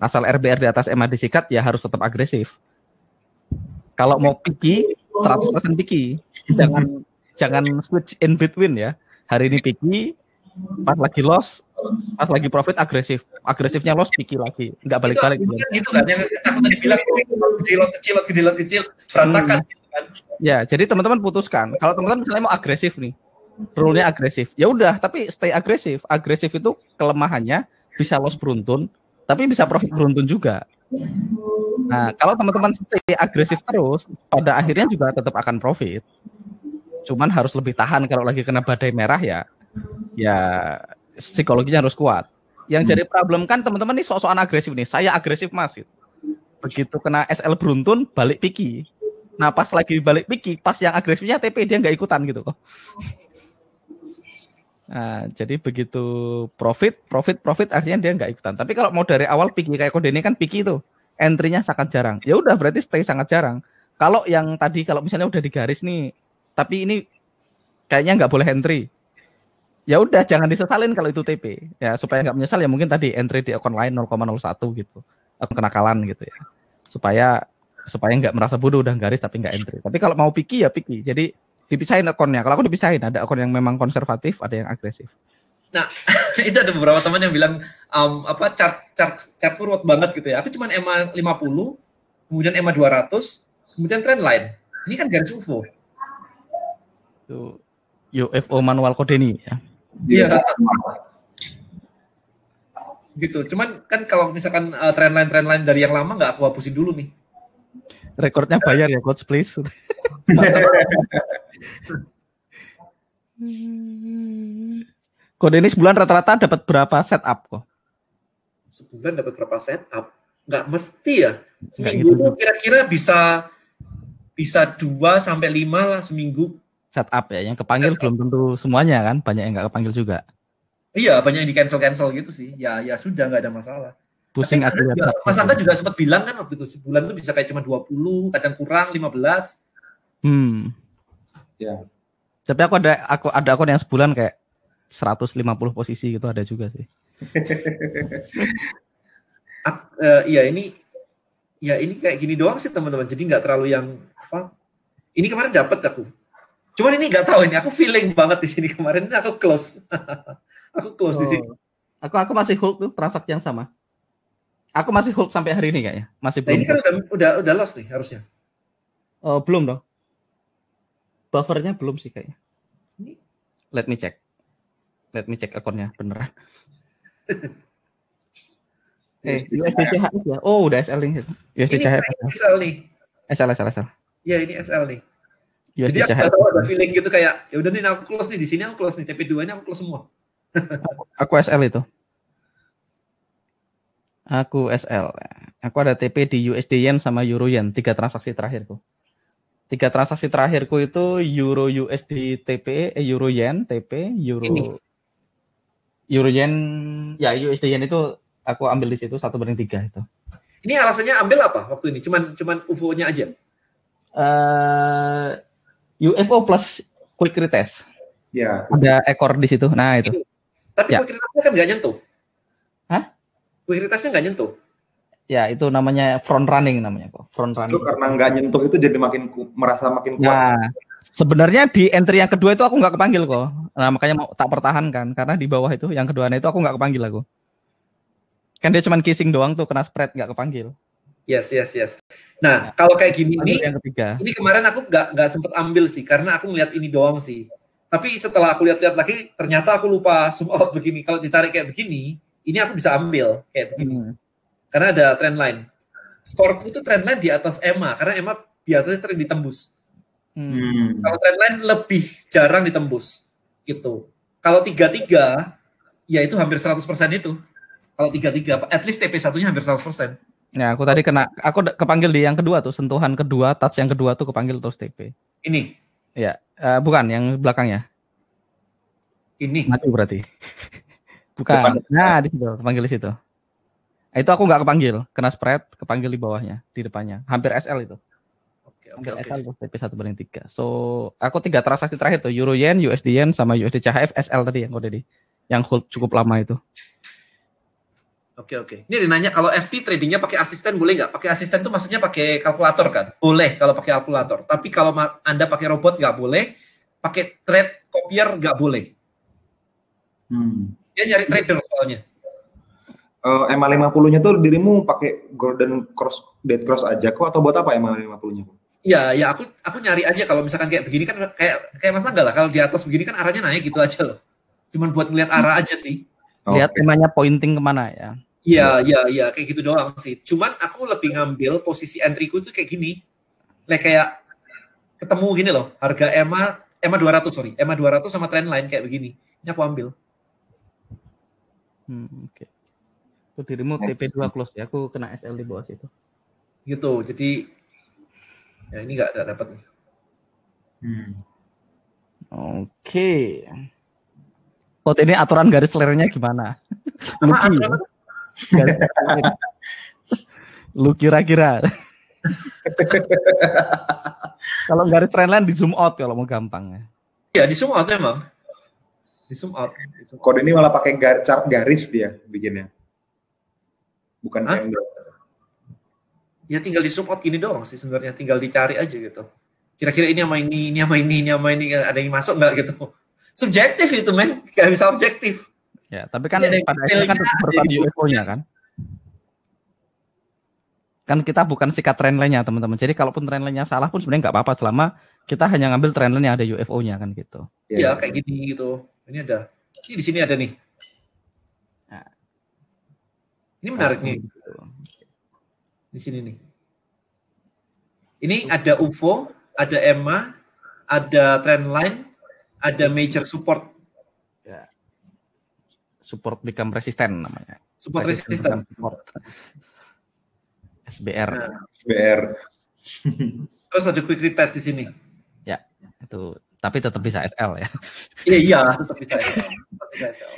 Asal RBR di atas EMA disikat ya harus tetap agresif. Kalau mau picky, 100% picky. Jangan switch in between ya. Hari ini picky, pas lagi loss, pas lagi profit agresif. Agresifnya loss, picky lagi. Enggak balik-balik. Gitu kan, yang aku tadi bilang gede lot kecil, berantakan. Ya, jadi teman-teman putuskan. Kalau teman-teman misalnya mau agresif nih, rule-nya agresif. Ya udah, tapi stay agresif. Agresif itu kelemahannya bisa loss beruntun, tapi bisa profit beruntun juga. Nah, kalau teman-teman stay agresif terus, pada akhirnya juga tetap akan profit. Cuman harus lebih tahan kalau lagi kena badai merah ya psikologinya harus kuat. Yang jadi problem kan teman-teman nih sok-sokan agresif nih. Saya agresif Mas. Begitu kena SL beruntun, balik picky. Nah, pas lagi balik picky, pas yang agresifnya TP dia nggak ikutan gitu kok. Nah, jadi begitu profit artinya dia nggak ikutan. Tapi kalau mau dari awal picky kayak kode ini kan picky itu, entry-nya sangat jarang. Ya udah berarti stay sangat jarang. Kalau yang tadi kalau misalnya udah digaris nih, tapi ini kayaknya nggak boleh entry. Ya udah jangan disesalin kalau itu TP. Ya supaya nggak menyesal ya mungkin tadi entry di akun lain 0,01 gitu. Akun kenakalan gitu ya. Supaya nggak merasa bodoh udah garis tapi nggak entry. Tapi kalau mau picky ya picky. Jadi dipisahin akunnya. Kalau aku dipisahin, ada akun yang memang konservatif, ada yang agresif. Nah, itu ada beberapa teman yang bilang chart kurut banget gitu ya. Aku cuma EMA 50, kemudian EMA 200, kemudian trendline. Ini kan garis UFO. Itu UFO manual kode ini ya. Iya. Gitu. Cuman kan kalau misalkan trendline dari yang lama nggak aku hapusin dulu nih. Rekornya bayar ya coach please. Kode ini sebulan rata-rata dapat berapa setup kok? Sebulan dapat berapa setup? Nggak mesti ya. Seminggu gitu. Kira-kira bisa 2 sampai 5 lah seminggu. Setup ya, yang kepanggil belum tentu semuanya kan, banyak yang nggak kepanggil juga. Iya, banyak yang di cancel gitu sih. Ya sudah nggak ada masalah. Pusing aku lihat. Mas Angga juga sempat bilang kan waktu itu sebulan tuh bisa kayak cuma 20, kadang kurang 15. Ya. Tapi aku ada akun yang sebulan kayak 150 posisi gitu ada juga sih. Ini kayak gini doang sih teman-teman. Jadi nggak terlalu yang apa. Ini kemarin dapat aku. Cuman ini nggak tahu ini. Aku feeling banget di sini kemarin. Ini aku close. Aku close di sini. Aku masih hold tuh transaksi yang sama. Aku masih hold sampai hari ini kayaknya. Masih belum. Ini kan udah loss nih harusnya. Oh, belum dong. Buffernya belum sih kayaknya. Let me check akunnya beneran. USD CHF ya. Oh, udah SL nih. USD CHF. SL nih. SL. Ya, ini SL nih. USD Jadi aku CHF. tahu ada feeling gitu kayak ya udah nih aku close nih di sini aku close nih TP2 ini aku close semua. Aku SL itu. Aku SL. Aku ada TP di USD Yen sama Euro Yen. 3 transaksi terakhirku. 3 transaksi terakhirku itu Euro USD TP, Euro Yen TP, Euro Yen, ya USD Yen itu aku ambil di situ 1/3 itu. Ini alasannya ambil apa waktu ini? Cuman UFO-nya aja. UFO plus quick retest. Ya. Ada ekor di situ. Nah itu. Tapi quick retestnya kan nggak nyentuh. Hah? Quick retestnya nggak nyentuh. Ya itu namanya front running namanya kok. Front running. Itu karena nggak nyentuh itu jadi merasa makin kuat. Nah, sebenarnya di entry yang kedua itu aku nggak kepanggil kok. Nah makanya mau tak pertahankan karena di bawah itu yang keduanya itu aku nggak kepanggil aku. Kan dia cuma kissing doang tuh kena spread nggak kepanggil. Yes. Nah, kalau kayak gini yang ketiga. Ini kemarin aku nggak sempet ambil sih karena aku ngeliat ini doang sih. Tapi setelah aku lihat-lihat lagi, ternyata aku lupa zoom out begini. Kalau ditarik kayak begini, ini aku bisa ambil kayak begini. Karena ada trend line. Skorku itu trend line di atas EMA karena EMA biasanya sering ditembus. Kalau trend line lebih jarang ditembus gitu. Kalau 33 ya itu hampir 100% itu. Kalau 33 at least TP1-nya hampir 100%. Ya, aku tadi aku kepanggil di yang kedua tuh, sentuhan kedua, touch yang kedua tuh kepanggil terus TP. Ini? Ya, bukan yang belakangnya. Ini? Mati berarti. Bukan. Nah, di situ, kepanggil di situ. Itu aku nggak kepanggil, kena spread, kepanggil di bawahnya, di depannya. Hampir SL itu. Hampir SL tuh, TP 1/3. So, aku 3 transaksi terakhir tuh, Euro Yen, USD Yen, sama USD CHF, SL tadi yang kode di. Yang hold cukup lama itu. Oke. Ini ada nanya kalau FT tradingnya pakai asisten boleh nggak? Pakai asisten tuh maksudnya pakai kalkulator kan? Boleh kalau pakai kalkulator. Tapi kalau Anda pakai robot nggak boleh. Pakai trade copier nggak boleh. Dia nyari trader soalnya. EMA 50-nya tuh dirimu pakai golden cross, dead cross aja kok atau buat apa EMA 50-nya? Ya aku nyari aja kalau misalkan kayak begini kan kayak Mas Angga lah. Kalau di atas begini kan arahnya naik gitu aja loh. Cuman buat ngeliat arah aja sih. Lihat temanya pointing kemana ya. Iya, kayak gitu doang sih. Cuman aku lebih ngambil posisi entry-ku tuh kayak gini. Kayak ketemu gini loh, harga EMA 200 sama trendline kayak begini. Ini aku ambil. Oke. Itu dirimu TP2 close ya, aku kena SL di bawah situ. Gitu, jadi ya ini nggak dapat nih. Oke. Ini aturan garis lernya gimana? Lu kira-kira kalau garis trendline di zoom out kalau mau gampang ya di zoom out memang di zoom out. Kode ini malah pakai chart garis dia bikinnya bukan candle. Ya tinggal di zoom out gini doang sih sebenarnya, tinggal dicari aja gitu kira-kira ini sama ini ada yang masuk nggak gitu. Subjektif itu men, nggak bisa objektif. Ya, tapi kan pada akhirnya kan berarti UFO-nya kan. Kan kita bukan sikat trendline-nya teman-teman. Jadi kalaupun trendline-nya salah pun sebenarnya nggak apa-apa selama kita hanya ngambil trendline yang ada UFO-nya kan gitu. Iya, kayak gini gitu. Ini ada. Ini di sini ada nih. Nah. Ini menarik nih. Gitu. Di sini nih. Ini ada UFO, ada EMA, ada trendline, ada major support. Support become resistant namanya. Support resistant. SBR. SBR. Terus ada quick retest di sini. Ya, itu. Tapi tetap bisa SL ya. Iya, tetap bisa SL.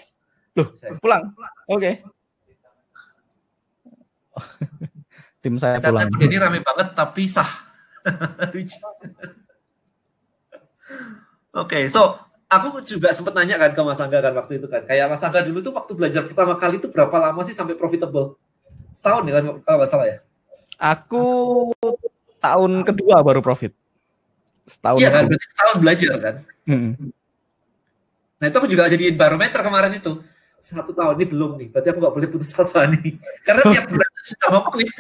Loh, pulang. Oke. Tim saya pulang. Ini rame banget tapi sah. Oke, so aku juga sempat nanya kan ke Mas Angga kan waktu itu kan. Kayak Mas Angga dulu tuh waktu belajar pertama kali itu berapa lama sih sampai profitable? Setahun ya kan kalau nggak salah ya? Aku tahun kedua baru profit. Setahun. Iya kan, berarti setahun belajar kan? Nah itu aku juga jadiin barometer kemarin itu. 1 tahun ini belum nih, berarti aku nggak boleh putus asa nih. Karena tiap bulan sudah mau quit.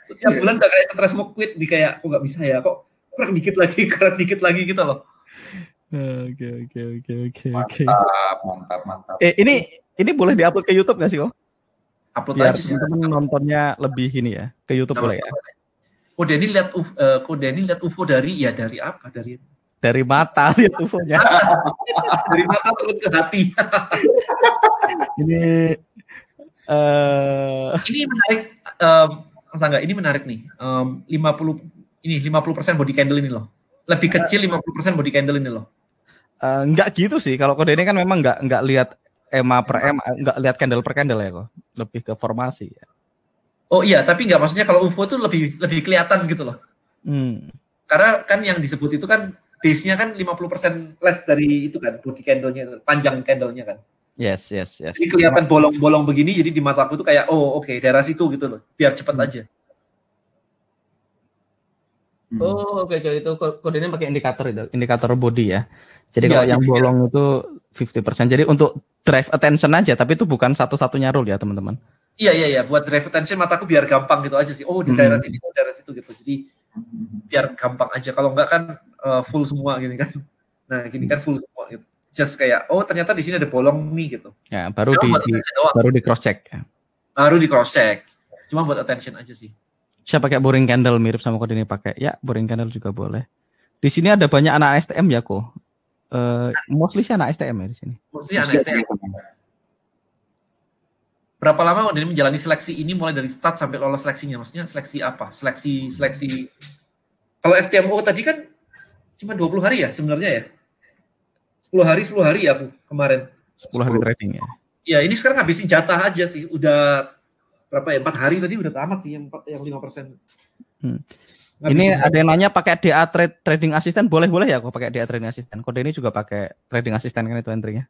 Setiap bulan udah kayak stres mau quit nih, kayak kok nggak bisa ya, kok kurang dikit lagi gitu loh. Oke. Mantap. Ini boleh diupload ke YouTube nggak sih kok? Upload biar aja sih. Teman-teman nontonnya lebih ini ya, ke YouTube boleh ya. Kode ini lihat UFO dari apa? Dari mata lihat UFO-nya. Dari mata turun ke hati. Ini menarik, Mas Angga, ini menarik nih. 50% body candle ini loh. Lebih kecil 50% body candle ini loh. Enggak gitu sih. Kalau kode ini kan memang enggak lihat EMA per EMA, enggak lihat candle per candle ya kok. Lebih ke formasi ya. Oh iya, tapi enggak, maksudnya kalau UFO tuh lebih kelihatan gitu loh. Karena kan yang disebut itu kan base-nya kan 50% less dari itu kan, body candle-nya, panjang candle-nya kan. Yes. Jadi kelihatan bolong-bolong begini, jadi di mata aku tuh kayak, oh oke, daerah situ gitu loh, biar cepat aja. Oh oke, itu kode ini pakai indikator body ya. Jadi kalau yang bolong itu 50%. Jadi untuk drive attention aja, tapi itu bukan satu-satunya rule ya teman-teman. Iya, buat drive attention mataku biar gampang gitu aja sih. Oh di daerah sini, daerah situ gitu. Jadi biar gampang aja. Kalau enggak kan full semua gini kan. Nah gini kan full semua gitu. Just kayak, oh ternyata di sini ada bolong nih gitu. Ya baru di cross check. Ya. Baru di cross check. Cuma buat attention aja sih. Saya pakai boring candle mirip sama kode ini pakai. Ya boring candle juga boleh. Di sini ada banyak anak STM ya kok. Mostly sih anak STM ya di sini. Mostly anak STM. Berapa lama Kode ini menjalani seleksi ini, mulai dari start sampai lolos seleksinya? Maksudnya seleksi apa? Seleksi. Kalau FTMO tadi kan cuma 20 hari ya sebenarnya ya? 10 hari ya aku kemarin. 10 hari trading ya? Ya ini sekarang habisin jatah aja sih. Udah berapa ya? 4 hari tadi udah tamat sih yang 5%. Ini ada yang nanya pakai DA trading assistant, boleh ya aku pakai DA trading assistant. Kode ini juga pakai trading assistant kan itu entry-nya.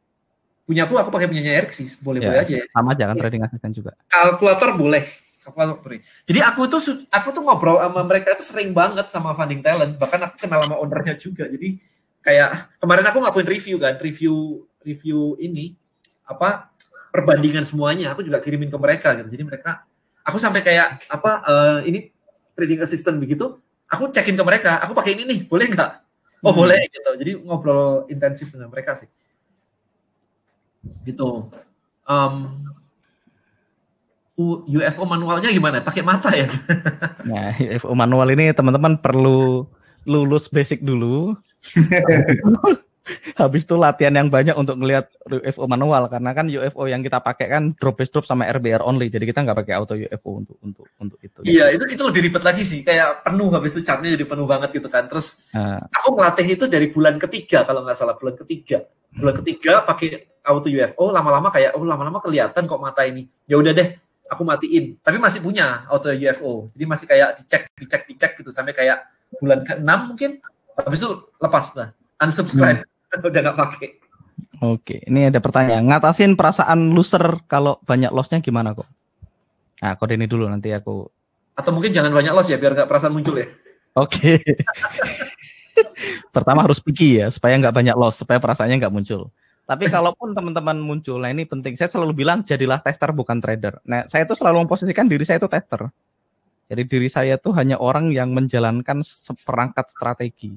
Punya aku pakai punyanya Eric sih, boleh aja ya. Sama aja kan trading assistant juga. Kalkulator boleh. Jadi aku tuh ngobrol sama mereka itu sering banget sama Funding Talent, bahkan aku kenal sama ownernya juga. Jadi kayak kemarin aku ngakuin review ini apa perbandingan semuanya, aku juga kirimin ke mereka gitu. Jadi mereka, aku sampai kayak ini trading assistant begitu, aku cekin ke mereka, aku pakai ini nih, boleh nggak? Oh boleh gitu. Jadi ngobrol intensif dengan mereka sih. Gitu. UFO manualnya gimana? Pakai mata ya? Nah, UFO manual ini teman-teman perlu lulus basic dulu. Habis itu latihan yang banyak untuk ngelihat UFO manual, karena kan UFO yang kita pakai kan drop sama RBR only. Jadi kita nggak pakai auto UFO untuk itu. Iya, itu lebih ribet lagi sih. Kayak penuh, habis itu chartnya jadi penuh banget gitu kan. Terus aku ngelatih itu dari bulan ketiga kalau nggak salah, bulan ketiga pakai auto UFO, lama-lama kelihatan kok mata ini. Ya udah deh, aku matiin. Tapi masih punya auto UFO. Jadi masih kayak dicek gitu sampai kayak bulan ke-6 mungkin. Habis itu lepas lah, unsubscribe. Udah nggak pakai. Oke, ini ada pertanyaan. Ngatasin perasaan loser kalau banyak loss-nya gimana kok? Nah, kode ini dulu nanti aku. Atau mungkin jangan banyak loss ya, biar nggak perasaan muncul ya. Oke. Pertama harus picky ya, supaya nggak banyak loss, supaya perasaannya nggak muncul. Tapi kalaupun teman-teman muncul, nah ini penting. Saya selalu bilang jadilah tester bukan trader. Nah, saya itu selalu memposisikan diri saya itu tester. Jadi diri saya itu hanya orang yang menjalankan seperangkat strategi.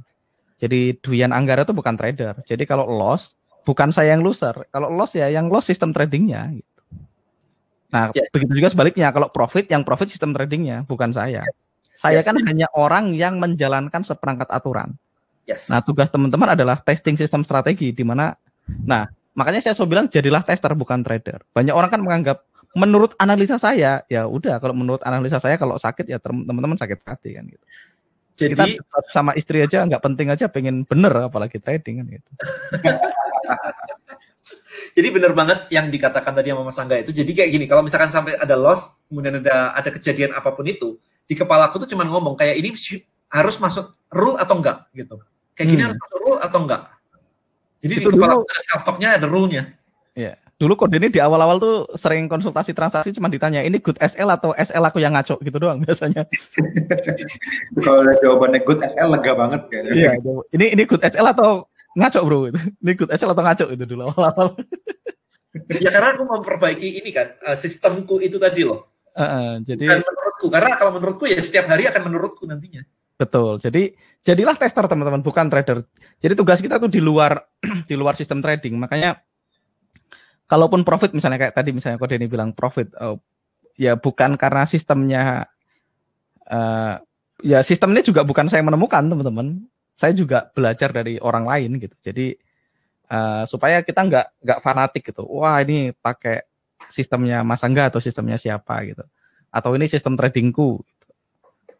Jadi Dwian Anggara itu bukan trader. Jadi kalau loss, bukan saya yang loser. Kalau loss ya yang loss sistem tradingnya. Gitu. Nah, begitu juga sebaliknya. Kalau profit, yang profit sistem tradingnya, bukan saya. Saya kan hanya orang yang menjalankan seperangkat aturan. Nah, tugas teman-teman adalah testing sistem strategi, di mana, nah, makanya saya selalu bilang jadilah tester bukan trader. Banyak orang kan menganggap menurut analisa saya, ya udah kalau menurut analisa saya kalau sakit ya teman-teman sakit hati kan gitu. Jadi kita sama istri aja nggak penting aja pengen bener apalagi trading kan gitu. Jadi bener banget yang dikatakan tadi sama Mas Angga itu. Jadi kayak gini, kalau misalkan sampai ada loss, kemudian ada kejadian apapun itu, di kepala aku tuh cuma ngomong kayak ini harus masuk rule atau enggak gitu. Kayak gini harus masuk rule atau enggak. Jadi itu di kepala aku ada self-talk-nya, ada rule-nya. Iya. Dulu kode ini di awal-awal tuh sering konsultasi transaksi cuma ditanya ini good SL atau SL aku yang ngaco gitu doang biasanya. Kalau ada jawabannya good SL lega banget kayaknya. Iya, ini good SL atau ngaco bro itu. Ini good SL atau ngaco itu dulu awal-awal. Ya karena aku memperbaiki ini kan sistemku itu tadi loh. Jadi bukan menurut menurutku, karena kalau menurutku ya setiap hari akan menurutku nantinya. Betul. Jadi jadilah tester teman-teman, bukan trader. Jadi tugas kita tuh di luar di luar sistem trading. Makanya kalaupun profit misalnya kayak tadi misalnya Ko Denny bilang profit, ya bukan karena sistemnya, ya sistemnya juga bukan saya menemukan teman-teman. Saya juga belajar dari orang lain gitu. Jadi supaya kita nggak fanatik gitu. Wah ini pakai sistemnya Mas Angga atau sistemnya siapa gitu. Atau ini sistem tradingku. Gitu.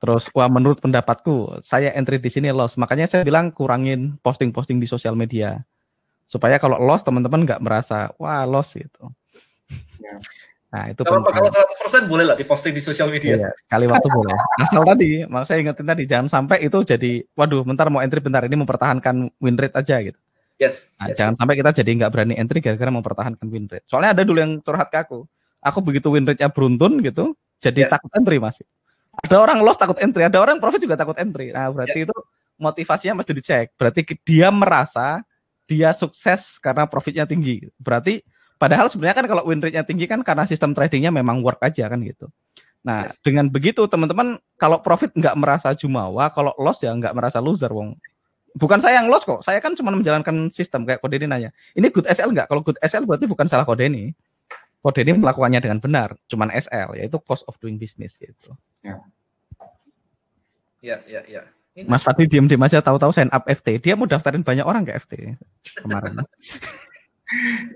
Terus wah menurut pendapatku saya entry di sini loss. Makanya saya bilang kurangin posting-posting di sosial media. Supaya kalau loss teman-teman nggak merasa wah loss gitu. Ya. Nah itu kalau 100% boleh lah diposting di sosial media. Iya, kali waktu boleh. Asal tadi, saya ingetin tadi jangan sampai itu jadi waduh bentar mau entry bentar ini mempertahankan win rate aja gitu. Yes. Nah, jangan sampai kita jadi nggak berani entry gara-gara mempertahankan win rate. Soalnya ada dulu yang curhat ke aku. Aku begitu win rate-nya beruntun gitu, jadi takut entry Mas. Ada orang loss takut entry, ada orang profit juga takut entry. Nah, berarti itu motivasinya mesti dicek. Berarti dia merasa dia sukses karena profitnya tinggi. Berarti padahal sebenarnya kan kalau win rate-nya tinggi kan karena sistem tradingnya memang work aja kan gitu. Nah, dengan begitu teman-teman kalau profit nggak merasa jumawa, kalau loss ya nggak merasa loser wong. Bukan saya yang loss kok, saya kan cuma menjalankan sistem kayak Ko Denny nanya. Ini good SL nggak? Kalau good SL berarti bukan salah Ko Denny. Ko Denny melakukannya dengan benar, cuman SL, yaitu cost of doing business gitu. Ya. Mas Fadli diem-diem aja tahu-tahu sign up FT. Dia mau daftarin banyak orang ke FT kemarin.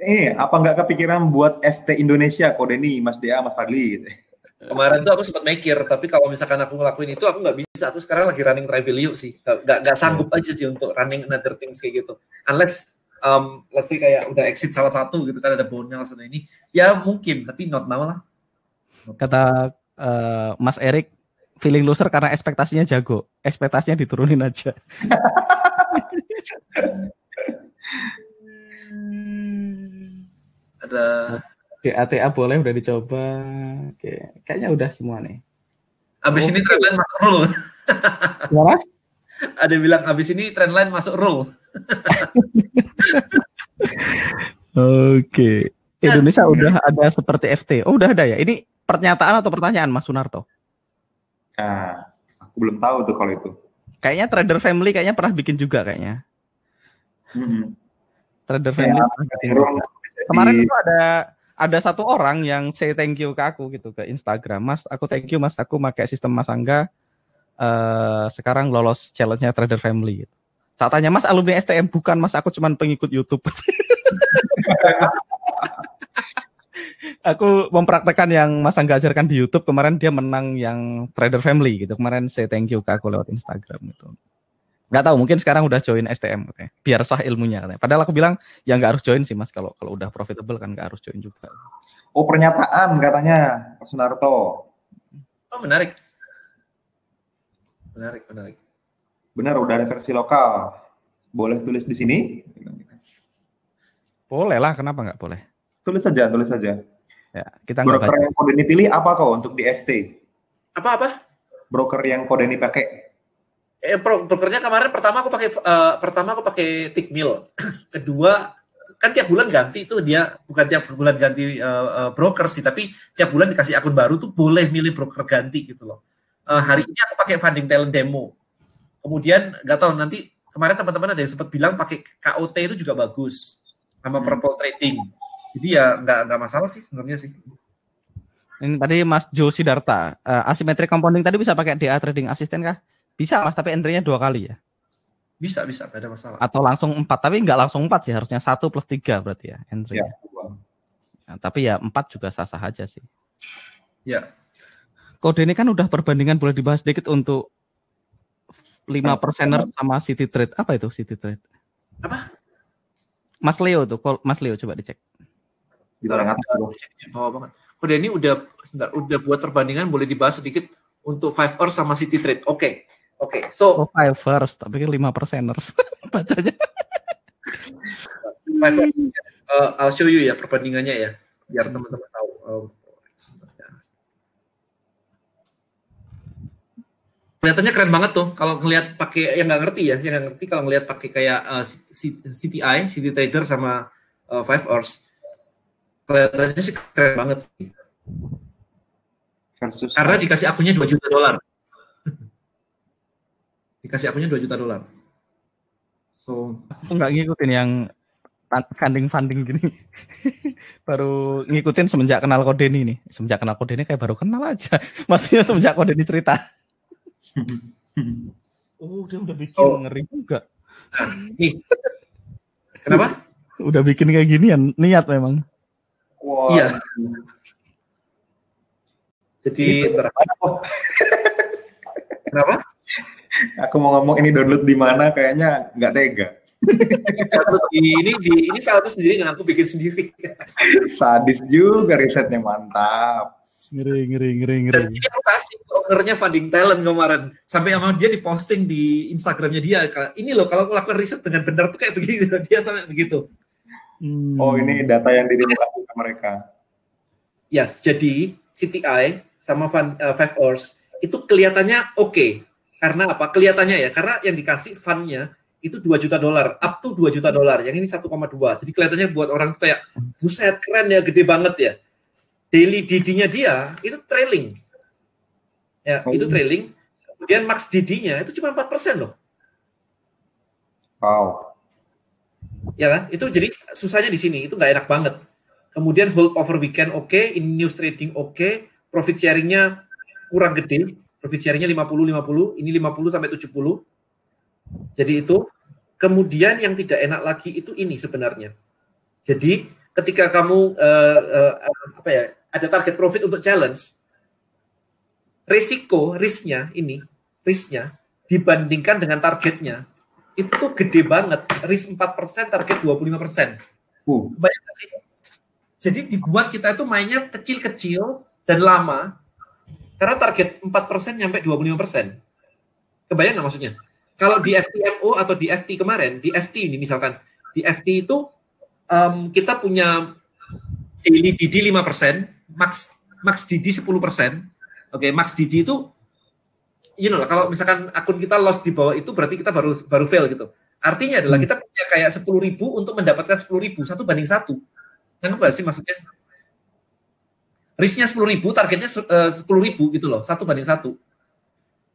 Ini apa nggak kepikiran buat FT Indonesia, Ko Denny, Mas Dea, Mas Fadli gitu. Kemarin tuh aku sempat mikir, tapi kalau misalkan aku ngelakuin itu aku nggak bisa. Aku sekarang lagi running Trivalue sih, nggak sanggup aja sih untuk running another things kayak gitu. Unless let's say kayak udah exit salah satu gitu kan ada bonus atau ini, ya mungkin, tapi not now lah. Kata Mas Erik, feeling loser karena ekspektasinya jago, ekspektasinya diturunin aja. Ada DATA boleh udah dicoba. Oke, kayaknya udah semua nih. Abis ini trendline masuk rule. Gimana? Ada yang bilang abis ini trendline masuk rule. Oke. Indonesia udah ada seperti FT. Oh, udah ada ya. Ini pernyataan atau pertanyaan Mas Sunarto? Nah, aku belum tahu tuh kalau itu. Kayaknya Trader Family kayaknya pernah bikin juga kayaknya. Trader Family pernah bikin juga. Kemarin itu ada satu orang yang say thank you ke aku gitu ke Instagram. Mas, aku thank you Mas, aku pakai sistem Mas Angga. Sekarang lolos challenge-nya Trader Family gitu. Tak tanya Mas alumni STM, bukan Mas, aku cuma pengikut YouTube. Aku mempraktekkan yang Mas Angga ajarkan di YouTube. Kemarin dia menang yang Trader Family gitu. Kemarin say thank you ke aku lewat Instagram gitu. Nggak tahu, mungkin sekarang udah join STM katanya. Biar sah ilmunya katanya. Padahal aku bilang ya nggak harus join sih Mas, kalau udah profitable kan nggak harus join juga. Oh, pernyataan katanya Pak Sunarto. Oh, menarik. Benar, udah ada versi lokal. Boleh tulis di sini? Boleh lah, kenapa nggak boleh? Tulis saja. Ya, kita broker yang Ko Denny pilih apa kok untuk di FT? Apa? Broker yang Ko Denny pakai? Brokernya kemarin pertama aku pakai Tickmill. Kedua kan tiap bulan ganti itu dia, bukan tiap bulan ganti broker sih, tapi tiap bulan dikasih akun baru tuh boleh milih broker ganti gitu loh. Hari ini aku pakai Funding Talent Demo. Kemudian nggak tahu nanti kemarin teman-teman ada yang sempat bilang pakai KOT itu juga bagus sama Purple Trading. Jadi ya nggak masalah sih sebenarnya sih. Ini tadi Mas Jo Sidarta, asymmetric compounding tadi bisa pakai DA Trading Assistant kah? Bisa Mas, tapi entry-nya 2 kali ya? Bisa, nggak ada masalah. Atau langsung 4, tapi nggak langsung 4 sih, harusnya 1 + 3 berarti ya entry-nya. Ya. Nah, tapi ya 4 juga sah-sah aja sih. Ya. Kode ini kan udah perbandingan, boleh dibahas sedikit untuk 5%er sama City Trade. Apa itu City Trade? Apa? Mas Leo tuh, Mas Leo coba dicek. Di barang atas tuh. Bawah banget. Kode ini udah buat perbandingan, boleh dibahas sedikit untuk 5 hours sama City Trade. Oke. So 5 hours, tapi 5%ers bacanya. 5 hours. I'll show you ya perbandingannya ya, biar teman-teman tahu. Kelihatannya keren banget tuh kalau ngelihat pakai yang nggak ngerti kalau ngelihat pakai kayak CTI, City Trader sama 5 hours. Kelihatannya sih keren banget sih. Karena dikasih akunnya $2 juta. Dikasih akunnya $2 juta. So, aku nggak ngikutin yang funding gini. Baru ngikutin semenjak kenal Kodeni nih. Semenjak kenal Kodeni kayak baru kenal aja. Maksudnya semenjak Kodeni cerita. Oh, dia udah bikin ngeri juga. Nih. Kenapa? Udah bikin kayak ginian, niat memang. Wow. Iya. Jadi kenapa? Aku mau ngomong ini download di mana, kayaknya nggak tega. ini file sendiri dan aku bikin sendiri. Sadis juga, risetnya mantap. Ngeri. Dan ini aku kasih ownernya Funding Talent kemarin. Sampai sama dia diposting di Instagramnya dia. Ini loh, kalau lakukan riset dengan benar tuh kayak begini. Dia sampai begitu. Oh, ini data yang dirimu kasih ke mereka. Yes, jadi CTI sama 5Ors itu kelihatannya oke. Karena apa? Kelihatannya ya, karena yang dikasih fund-nya itu $2 juta, up to $2 juta. Yang ini 1,2. Jadi kelihatannya buat orang tuh kayak, buset, keren ya, gede banget ya. Daily DD-nya dia itu trailing. Ya, itu trailing. Kemudian max DD-nya itu cuma 4% loh. Wow. Ya kan? Itu jadi susahnya di sini, itu nggak enak banget. Kemudian hold over weekend oke, in news trading oke, profit sharing-nya kurang gede, profit sharing-nya 50-50, ini 50 sampai 70. Jadi itu. Kemudian yang tidak enak lagi itu ini sebenarnya. Jadi ketika kamu ada target profit untuk challenge, risknya dibandingkan dengan targetnya itu gede banget. Risk 4%, target 25%. Banyak gak sih? Jadi dibuat kita itu mainnya kecil-kecil dan lama, karena target 4% nyampe 25%. Kebayang nggak maksudnya? Kalau di FTMO atau di FT kemarin, di FT ini misalkan, di FT itu kita punya daily DD 5%, max DD 10%. Oke, max DD itu, kalau misalkan akun kita loss di bawah itu berarti kita baru fail gitu. Artinya adalah kita punya kayak 10.000 untuk mendapatkan 10.000, 1:1. Yang apa sih maksudnya? Risknya 10.000, targetnya 10.000 gitu loh, 1:1.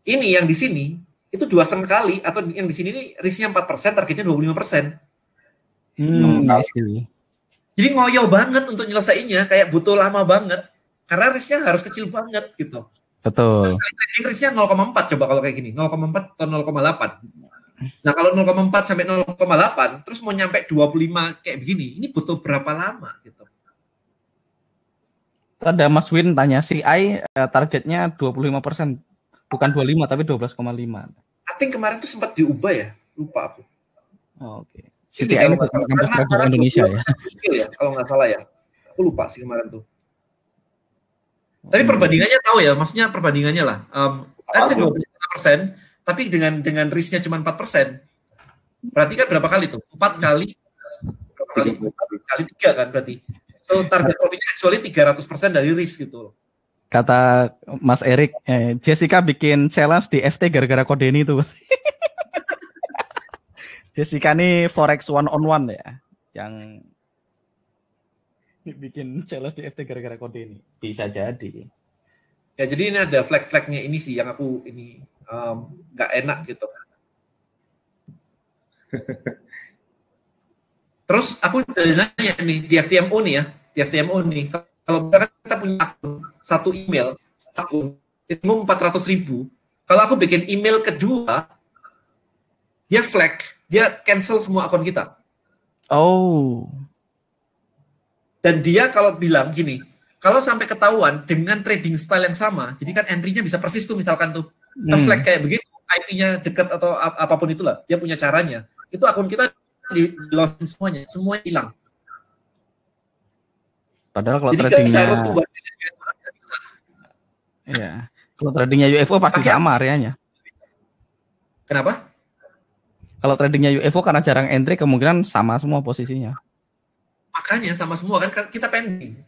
Ini yang di sini itu 2,5 kali, atau yang di sini ini risknya 4%, targetnya 25%. Jadi ngoyo banget untuk nyelesainnya, kayak butuh lama banget, karena risknya harus kecil banget gitu. Betul. Risknya 0,4 coba kalau kayak gini, 0,4 atau 0,8. Nah kalau 0,4 sampai 0,8, terus mau nyampe 25 kayak begini, ini butuh berapa lama gitu. Ada Mas Win tanya, CI targetnya 25%, bukan 25 tapi 12,5. I think kemarin tuh sempat diubah ya, lupa aku. Oh, oke. CTI ini bukan kampus trader Indonesia ya? Kalau nggak salah ya, aku lupa sih kemarin tuh. Tapi perbandingannya tahu ya, maksudnya perbandingannya lah. Let's say 25%, tapi dengan risknya cuma 4%. Berarti kan berapa kali tuh? 4 kali 3 kan berarti. So target profitnya actually 300% dari risk gitu. Kata Mas Erik, Jessica bikin challenge di FT gara-gara Kodeni itu. Jessica nih Forex 1-on-1 ya, yang bikin challenge di FT gara-gara Kodeni. Bisa jadi. Ya jadi ini ada flag-flagnya ini sih yang aku ini nggak enak gitu. Terus aku nanya nih di FTMO nih ya, di FTMO nih, kalau kita punya satu email, akun itu 400.000. Kalau aku bikin email kedua, dia flag, dia cancel semua akun kita. Oh. Dan dia kalau bilang gini, kalau sampai ketahuan dengan trading style yang sama, jadi kan entry-nya bisa persis tuh misalkan tuh, flag kayak begitu, IP-nya dekat atau apapun itulah, dia punya caranya. Itu akun kita di-loss semuanya hilang. Padahal kalau tradingnya, iya, kalau tradingnya UFO pasti sama areanya. Kenapa? Kalau tradingnya UFO karena jarang entry, kemungkinan sama semua posisinya. Makanya sama semua kan, kita pending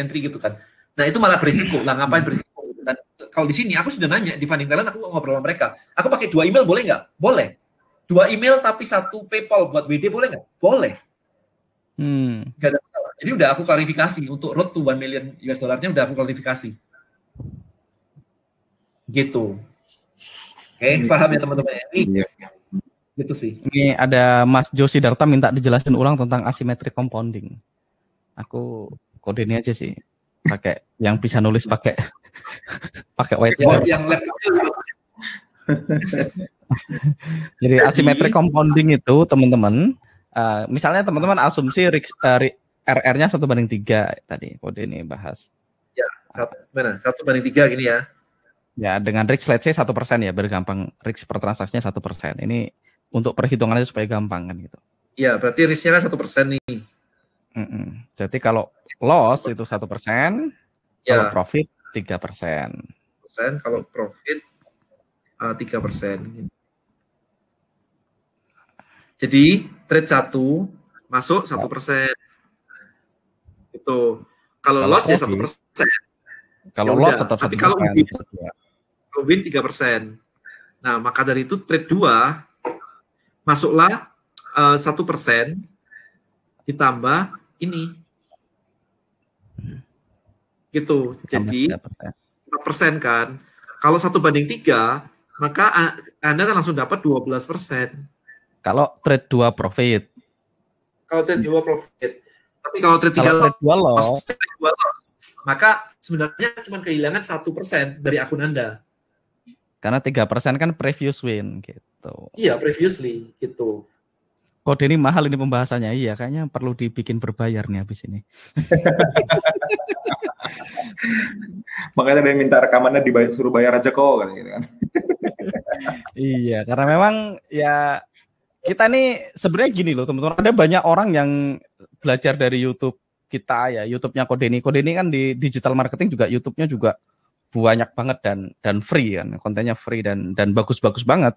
entry gitu kan. Nah itu malah berisiko lah, ngapain berisiko? Dan kalau di sini aku sudah nanya di Funding Talent, aku ngobrol sama mereka. Aku pakai 2 email boleh nggak? Boleh. 2 email tapi 1 PayPal buat WD boleh nggak? Boleh. Nggak ada masalah. Jadi udah aku klarifikasi untuk road to $1 million nya udah aku klarifikasi. Gitu. Oke, paham ya teman-teman? Ini gitu sih. Ini ada Mas Josi Darta minta dijelasin ulang tentang asymmetric compounding. Aku kode ini aja sih, pakai yang bisa nulis pakai whiteboard. Yang laptop. Jadi asymmetric compounding itu teman-teman, misalnya teman-teman asumsi RR-nya 1/3 tadi kode ini bahas. Ya, mana? 1/3 gini ya. Ya, dengan RIX let's say 1% ya, bergampang RIX per transaksinya 1%. Ini untuk perhitungannya supaya gampang kan gitu. Iya, berarti risknya kan 1% nih. Jadi kalau loss itu 1%, kalau profit 3%. Kalau profit 3%. Jadi trade 1 masuk 1%. Itu kalau loss ya 1%. Kalau loss tetap 1%. Tapi kalau win 3%. Nah, maka dari itu trade 2 masuklah 1% ditambah ini. Gitu. Jadi 4% kan. Kalau 1/3, maka Anda kan langsung dapat 12%. Kalau trade 2 profit. Kalau trade 2 profit. Tapi kalau trade 3 loss, maka sebenarnya cuma kehilangan 1% dari akun Anda. Karena 3% kan previous win gitu. Iya, previously gitu. Kode ini mahal ini pembahasannya. Iya, kayaknya perlu dibikin berbayar nih habis ini. Makanya ada yang minta rekamannya disuruh bayar aja kok gitu kan. Iya, karena memang ya kita nih sebenarnya gini loh teman-teman, ada banyak orang yang belajar dari YouTube kita ya, YouTube-nya Kode ini kan di digital marketing juga YouTube-nya juga banyak banget dan free kan, kontennya free dan bagus-bagus banget.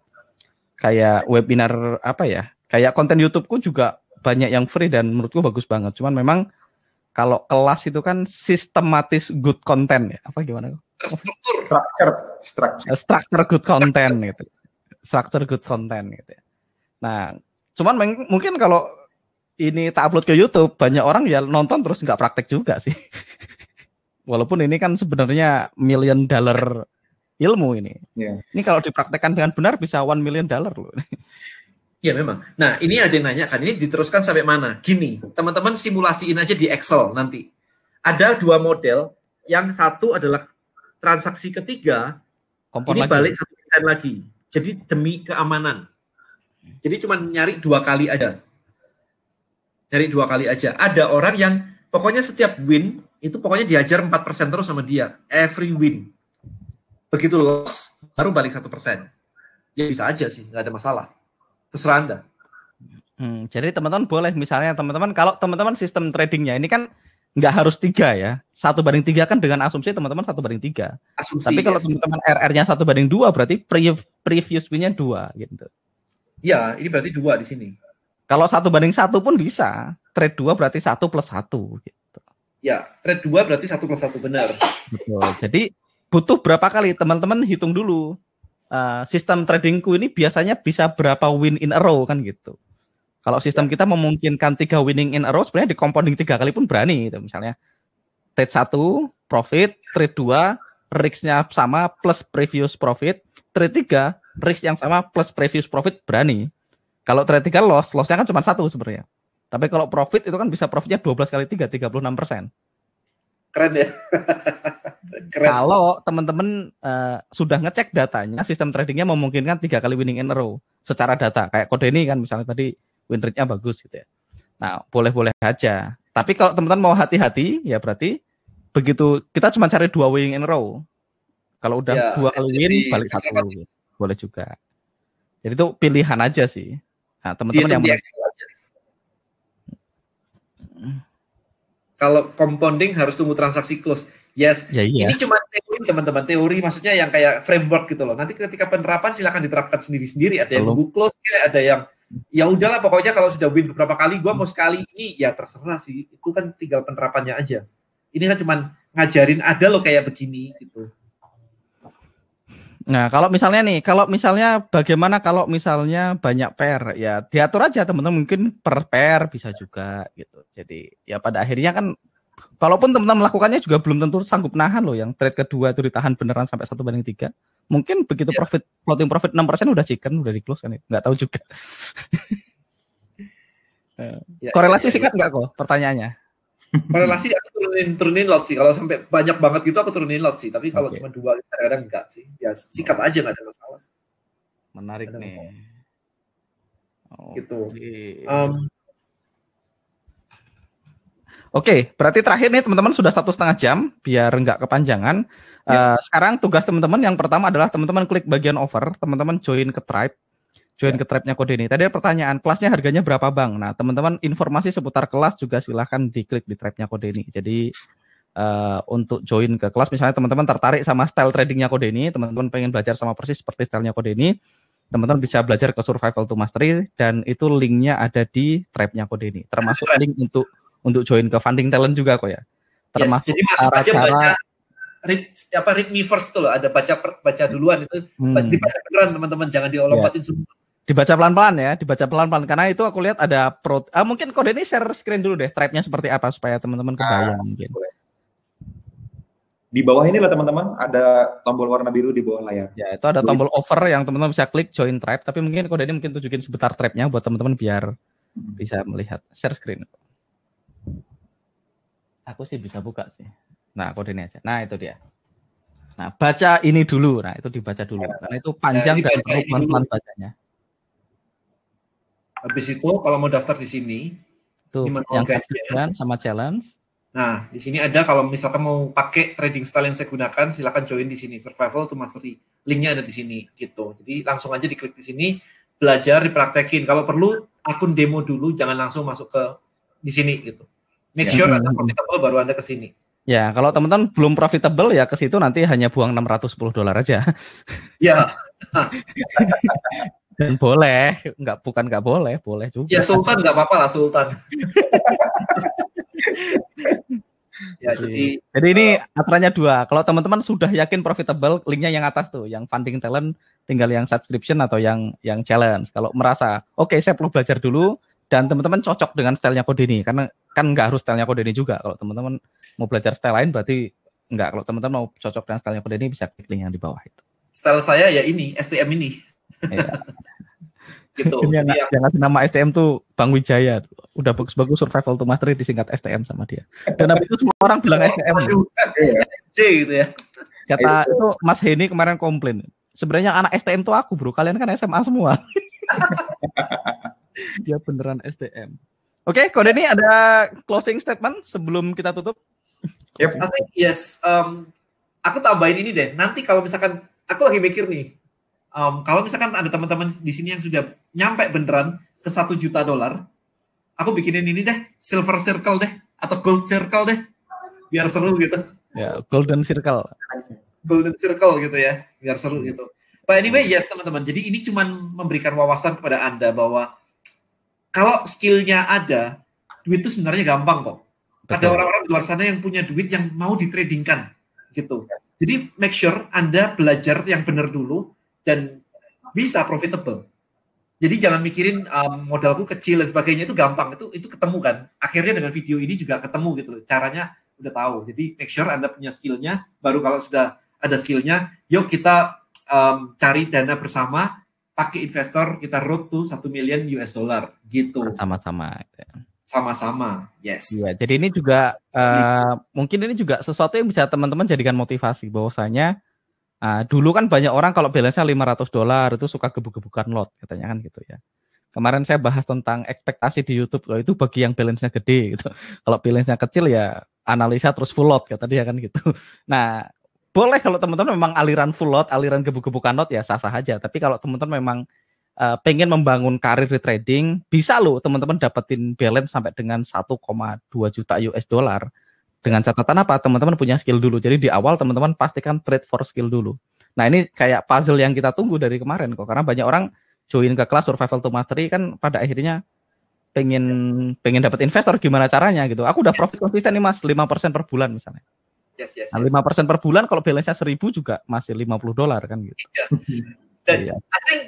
Kayak webinar apa ya? Kayak konten YouTube-ku juga banyak yang free dan menurutku bagus banget. Cuman memang kalau kelas itu kan sistematis good content ya. Apa gimana? Structure good content gitu. Structure good content gitu. Nah, cuman mungkin kalau ini tak upload ke YouTube, banyak orang ya nonton terus nggak praktek juga sih. Walaupun ini kan sebenarnya $1 million ilmu ini. Yeah. Ini kalau dipraktekkan dengan benar bisa $1 million loh. Iya memang. Nah ini ada yang nanya kan, ini diteruskan sampai mana? Gini, teman-teman simulasiin aja di Excel nanti. Ada 2 model, yang satu adalah transaksi ketiga, ini balik 1% lagi. Jadi demi keamanan. Jadi cuma nyari 2 kali aja. Nyari 2 kali aja. Ada orang yang pokoknya setiap win itu pokoknya diajar 4% terus sama dia. Every win. Begitu loss, baru balik 1%. Ya bisa aja sih, nggak ada masalah. Terserah Anda. Jadi teman-teman boleh, misalnya teman-teman, kalau teman-teman sistem tradingnya ini kan nggak harus 3 ya. 1/3 kan dengan asumsi teman-teman 1/3. Asumsi, tapi kalau teman-teman RR-nya 1/2 berarti previous win-nya 2 gitu. Ya, ini berarti 2 di sini. Kalau 1/1 pun bisa. Trade 2 berarti 1 + 1 gitu. Ya, trade 2 berarti 1 + 1 benar. Betul. Jadi butuh berapa kali? Teman-teman hitung dulu. Sistem tradingku ini biasanya bisa berapa win in a row kan gitu. Kalau sistem kita memungkinkan 3 winning in a row, sebenarnya di compounding 3 kali pun berani gitu. Misalnya trade 1 profit, trade 2 risk-nya sama plus previous profit, trade 3 risk yang sama plus previous profit berani. Kalau trade 3 loss-nya kan cuma 1 sebenarnya. Tapi kalau profit itu kan bisa profitnya 12 kali 3, 36%. Keren ya. Keren. Kalau teman-teman sudah ngecek datanya, sistem tradingnya memungkinkan 3 kali winning in a row secara data. Kayak Kode ini kan misalnya tadi win rate-nya bagus gitu ya. Nah, boleh-boleh aja. Tapi kalau teman-teman mau hati-hati, ya berarti begitu kita cuma cari 2 winning in a row. Kalau udah ya, 2 kali win, balik 1 win. Boleh juga. Jadi itu pilihan aja sih. Nah, teman-teman yang kalau compounding harus tunggu transaksi close. Yes, ya, iya. Ini cuma teori teman-teman. Teori maksudnya yang kayak framework gitu loh. Nanti ketika penerapan silakan diterapkan sendiri-sendiri. Ada yang nunggu close, ada yang ya udahlah pokoknya kalau sudah win beberapa kali, gua mau sekali ini ya terserah sih. Itu kan tinggal penerapannya aja. Ini kan cuma ngajarin ada loh kayak begini gitu. Nah, kalau misalnya bagaimana kalau misalnya banyak pair, ya diatur aja teman-teman, mungkin per pair bisa juga gitu. Jadi ya pada akhirnya kan, kalaupun teman-teman melakukannya juga belum tentu sanggup nahan loh, yang trade kedua itu ditahan beneran sampai 1/3. Mungkin begitu floating profit 6% udah chicken, udah di close kan, nggak tahu juga. Korelasi singkat nggak kok pertanyaannya? Korelasi aku turunin lot sih. Kalau sampai banyak banget gitu aku turunin lot sih. Tapi kalau cuma 2 kadang-kadang enggak sih. Ya sikat aja, nggak ada masalah. Menarik nih. Gitu. Oke, berarti terakhir nih teman-teman sudah 1,5 jam, biar nggak kepanjangan. Sekarang tugas teman-teman yang pertama adalah teman-teman klik bagian offer, teman-teman join ke tribe-nya Codeni. Tadi ada pertanyaan, kelasnya harganya berapa bang? Nah teman-teman informasi seputar kelas juga silahkan diklik di tribe-nya Codeni. Jadi untuk join ke kelas, misalnya teman-teman tertarik sama style tradingnya Codeni, teman-teman pengen belajar sama persis seperti stylenya Codeni, teman-teman bisa belajar ke Survival to Mastery, dan itu linknya ada di tribe-nya Codeni, termasuk link untuk join ke Funding Talent juga kok ya. Termasuk jadi masuk aja baca read me first tuh loh, ada baca duluan itu. Dibaca beneran teman-teman, jangan diolompatin semua. Dibaca pelan-pelan ya, dibaca pelan-pelan karena itu aku lihat ada mungkin Codeni share screen dulu deh, tribe-nya seperti apa supaya teman-teman kebayang mungkin. Di bawah ini lah teman-teman, ada tombol warna biru di bawah layar. Ya, itu ada tombol offer yang teman-teman bisa klik join tribe, tapi mungkin Codeni mungkin tunjukin sebentar tribe-nya buat teman-teman biar bisa melihat. Share screen. Aku sih bisa buka sih. Nah, Codeni aja. Nah, itu dia. Nah, baca ini dulu. Nah, itu dibaca dulu. Karena itu panjang dan pelan-pelan bacanya. Habis itu kalau mau daftar di sini, itu yang subscription sama challenge. Nah, di sini ada kalau misalkan mau pakai trading style yang saya gunakan, silakan join di sini, Survival to Mastery. Linknya ada di sini, gitu. Jadi langsung aja diklik di sini, belajar, dipraktekin. Kalau perlu akun demo dulu, jangan langsung masuk ke di sini, gitu. Make sure Anda profitable baru Anda ke sini. Ya, kalau teman-teman belum profitable ya ke situ nanti hanya buang $610 aja. Ya. Dan boleh, bukan nggak boleh, boleh juga. Ya Sultan nggak apa-apa lah Sultan. Ya, jadi ini aturannya 2. Kalau teman-teman sudah yakin profitable, linknya yang atas tuh, yang Funding Talent, tinggal yang subscription atau yang challenge. Kalau merasa, oke, saya perlu belajar dulu, dan teman-teman cocok dengan stylenya Codeni, karena kan nggak harus stylenya Codeni juga. Kalau teman-teman mau belajar style lain, berarti nggak. Kalau teman-teman mau cocok dengan stylenya Codeni, bisa klik link yang di bawah itu. Style saya ya ini, STM ini. Ya. Gitu. Yang ngasih nama STM tuh Bang Wijaya. Udah bagus-bagus Survival to Mastery disingkat STM sama dia. Dan habis itu semua orang bilang STM. J gitu ya. Kata itu Mas Heni kemarin komplain. Sebenarnya anak STM tuh aku, bro. Kalian kan SMA semua. Dia beneran STM. Oke, Codeni ada closing statement sebelum kita tutup? Yep. I think yes. Aku tambahin ini deh. Nanti kalau misalkan aku lagi mikir nih, kalau misalkan ada teman-teman di sini yang sudah nyampe beneran ke $1 juta, aku bikinin ini deh, silver circle deh, atau gold circle deh, biar seru gitu. Ya, golden circle. Golden circle gitu ya, biar seru gitu. But anyway, yes teman-teman. Jadi ini cuma memberikan wawasan kepada Anda bahwa kalau skillnya ada, duit itu sebenarnya gampang kok. Betul. Ada orang-orang di luar sana yang punya duit yang mau ditradingkan gitu. Jadi make sure Anda belajar yang benar dulu dan bisa profitable. Jadi jangan mikirin modalku kecil dan sebagainya, itu gampang, itu ketemu kan. Akhirnya dengan video ini juga ketemu gitu loh. Caranya udah tahu. Jadi make sure Anda punya skillnya, baru kalau sudah ada skillnya, yuk kita cari dana bersama, pakai investor, kita road to $1 million gitu. Sama-sama. Sama-sama, yes. Ya, jadi ini juga mungkin ini juga sesuatu yang bisa teman-teman jadikan motivasi bahwasanya dulu kan banyak orang kalau balance-nya $500 itu suka gebuk-gebukan lot katanya kan gitu ya. Kemarin saya bahas tentang ekspektasi di YouTube, loh, itu bagi yang balance-nya gede gitu. Kalau balance-nya kecil ya analisa terus full lot kata dia kan gitu. Nah, boleh kalau teman-teman memang aliran full lot, aliran gebuk-gebukan lot ya sah-sah aja. Tapi kalau teman-teman memang pengen membangun karir di trading, bisa loh teman-teman dapetin balance sampai dengan $1,2 juta. Dengan catatan apa? Teman-teman punya skill dulu. Jadi di awal teman-teman pastikan trade for skill dulu. Nah ini kayak puzzle yang kita tunggu dari kemarin kok. Karena banyak orang join ke kelas Survival to Mastery kan pada akhirnya pengen dapat investor, gimana caranya gitu. Aku udah profit konsisten nih mas, 5% per bulan misalnya. Yes. Nah, 5% per bulan kalau balance-nya 1.000 juga masih $50 kan gitu. Iya. Dan I think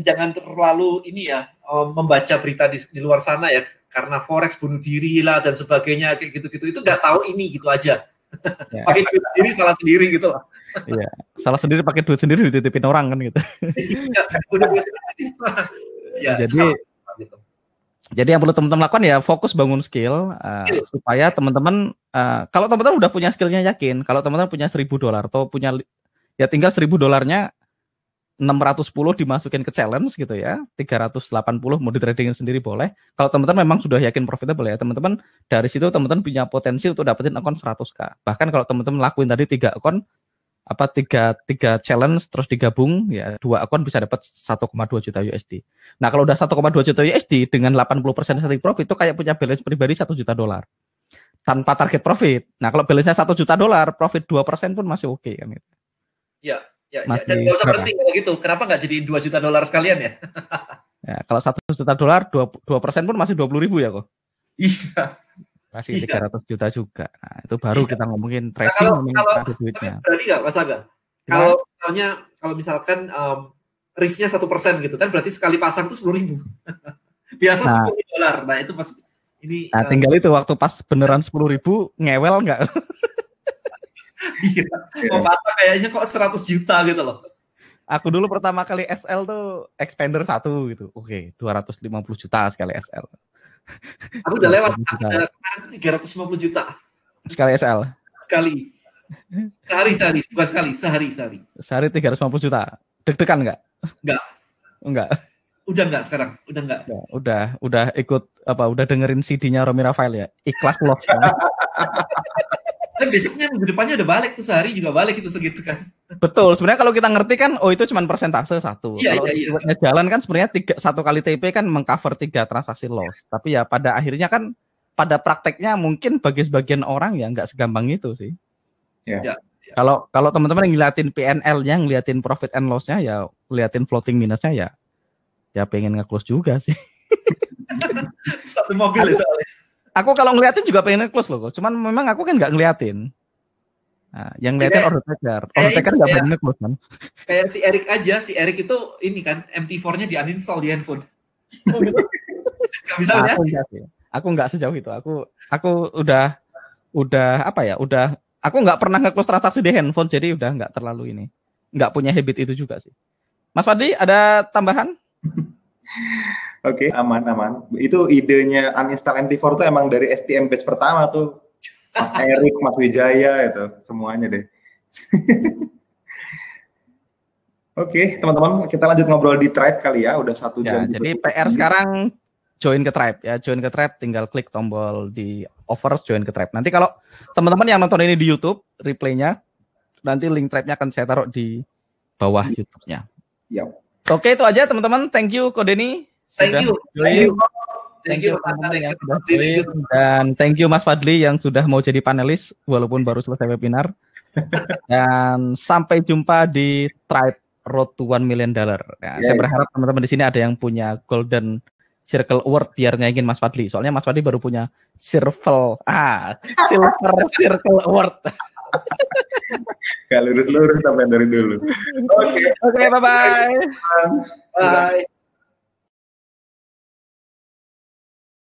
jangan terlalu ini ya membaca berita di luar sana ya, karena forex bunuh diri lah dan sebagainya kayak gitu-gitu, itu nggak tahu ini gitu aja. Pakai bunuh diri salah sendiri gitu lah. Iya, salah sendiri pakai duit sendiri dititipin orang kan gitu. Ya, jadi yang perlu teman-teman lakukan ya fokus bangun skill supaya teman-teman kalau teman-teman udah punya skillnya yakin, kalau teman-teman punya $1.000 atau punya ya tinggal $1.000-nya 610 dimasukin ke challenge gitu ya, 380 mau di tradingin sendiri boleh. Kalau teman-teman memang sudah yakin profitable ya, teman-teman dari situ teman-teman punya potensi untuk dapetin akun 100k. Bahkan kalau teman-teman lakuin tadi 3 akun, tiga challenge terus digabung ya 2 akun bisa dapat 1,2 juta USD. Nah kalau udah 1,2 juta USD dengan 80% starting profit itu kayak punya balance pribadi $1 juta tanpa target profit. Nah kalau balance-nya $1 juta, profit 2% pun masih oke kan gitu. Ya. Dan nggak usah berhenti kalau gitu. Kenapa nggak jadi $2 juta sekalian ya? Ya kalau $1 juta 2% pun masih 20.000 ya kok. Iya. Masih 300 juta juga. Nah, itu baru kita ngomongin trading kalau ada duitnya. Berarti nggak Mas Aga? Kalau misalkan risknya 1% gitu kan berarti sekali pasang itu 10.000. Biasa $10. Nah, itu pas ini tinggal itu waktu pas beneran 10.000 ngewel nggak? Iya. Mau pasang kayaknya kok 100 juta gitu loh. Aku dulu pertama kali SL tuh expander 1 gitu. Oke, 250 juta sekali SL. Aku udah lewat, ada 350 juta. Sekali SL? Sekali. Sehari, bukan sekali, sehari. Sehari 350 juta. Deg-degan nggak? Enggak. Udah nggak sekarang, udah nggak. Udah ikut udah dengerin CD-nya Romi Rafael ya. Ikhlas loss. Ya. Tapi basicnya minggu depannya udah balik tuh, sehari juga balik itu segitu kan. Betul, sebenarnya kalau kita ngerti kan, itu cuma persentase 1. Iya, kalau iya. jalan kan sebenarnya 1 kali TP kan mengcover 3 transaksi loss. Tapi ya pada akhirnya kan, pada prakteknya mungkin bagi sebagian orang ya nggak segampang itu sih. Ya. Kalau teman-teman yang ngeliatin PNL-nya, ngeliatin profit and loss-nya, ya ngeliatin floating minus-nya ya pengen nge-close juga sih. Satu mobil ya soalnya. Aku kalau ngeliatin juga pengen nge-close loh, cuman memang aku kan nggak ngeliatin. Nah, yang ngeliatin order taker nggak pengen nge-close kan. Kayak si Erik aja, si Erik itu ini kan MT4-nya di uninstall di handphone. Oh gitu. Gak bisa ya? Aku nggak sejauh itu. Aku udah aku nggak pernah nge-close transaksi di handphone, jadi udah nggak terlalu ini. Nggak punya habit itu juga sih. Mas Fadli, ada tambahan? Oke, aman. Itu idenya uninstall MT4 tuh emang dari STM batch pertama tuh. Mas Erik, Mas Wijaya itu semuanya deh. Oke, teman-teman, kita lanjut ngobrol di Tribe kali ya. Udah 1 jam. Jadi PR sekarang join ke Tribe ya. Join ke Tribe tinggal klik tombol di offers join ke Tribe. Nanti kalau teman-teman yang nonton ini di YouTube, replaynya nanti link Tribe-nya akan saya taruh di bawah YouTube-nya. Yep. Oke, itu aja teman-teman. Thank you Ko Denny. Thank you. Dan thank you Mas Fadli yang sudah mau jadi panelis walaupun baru selesai webinar. Dan sampai jumpa di Tribe Road to $1 Million. Ya, saya berharap teman-teman di sini ada yang punya Golden Circle Award biar nyaingin Mas Fadli. Soalnya Mas Fadli baru punya Silver Circle Award. Gak lurus-lurus sampai dari dulu. Oke, bye-bye. Bye.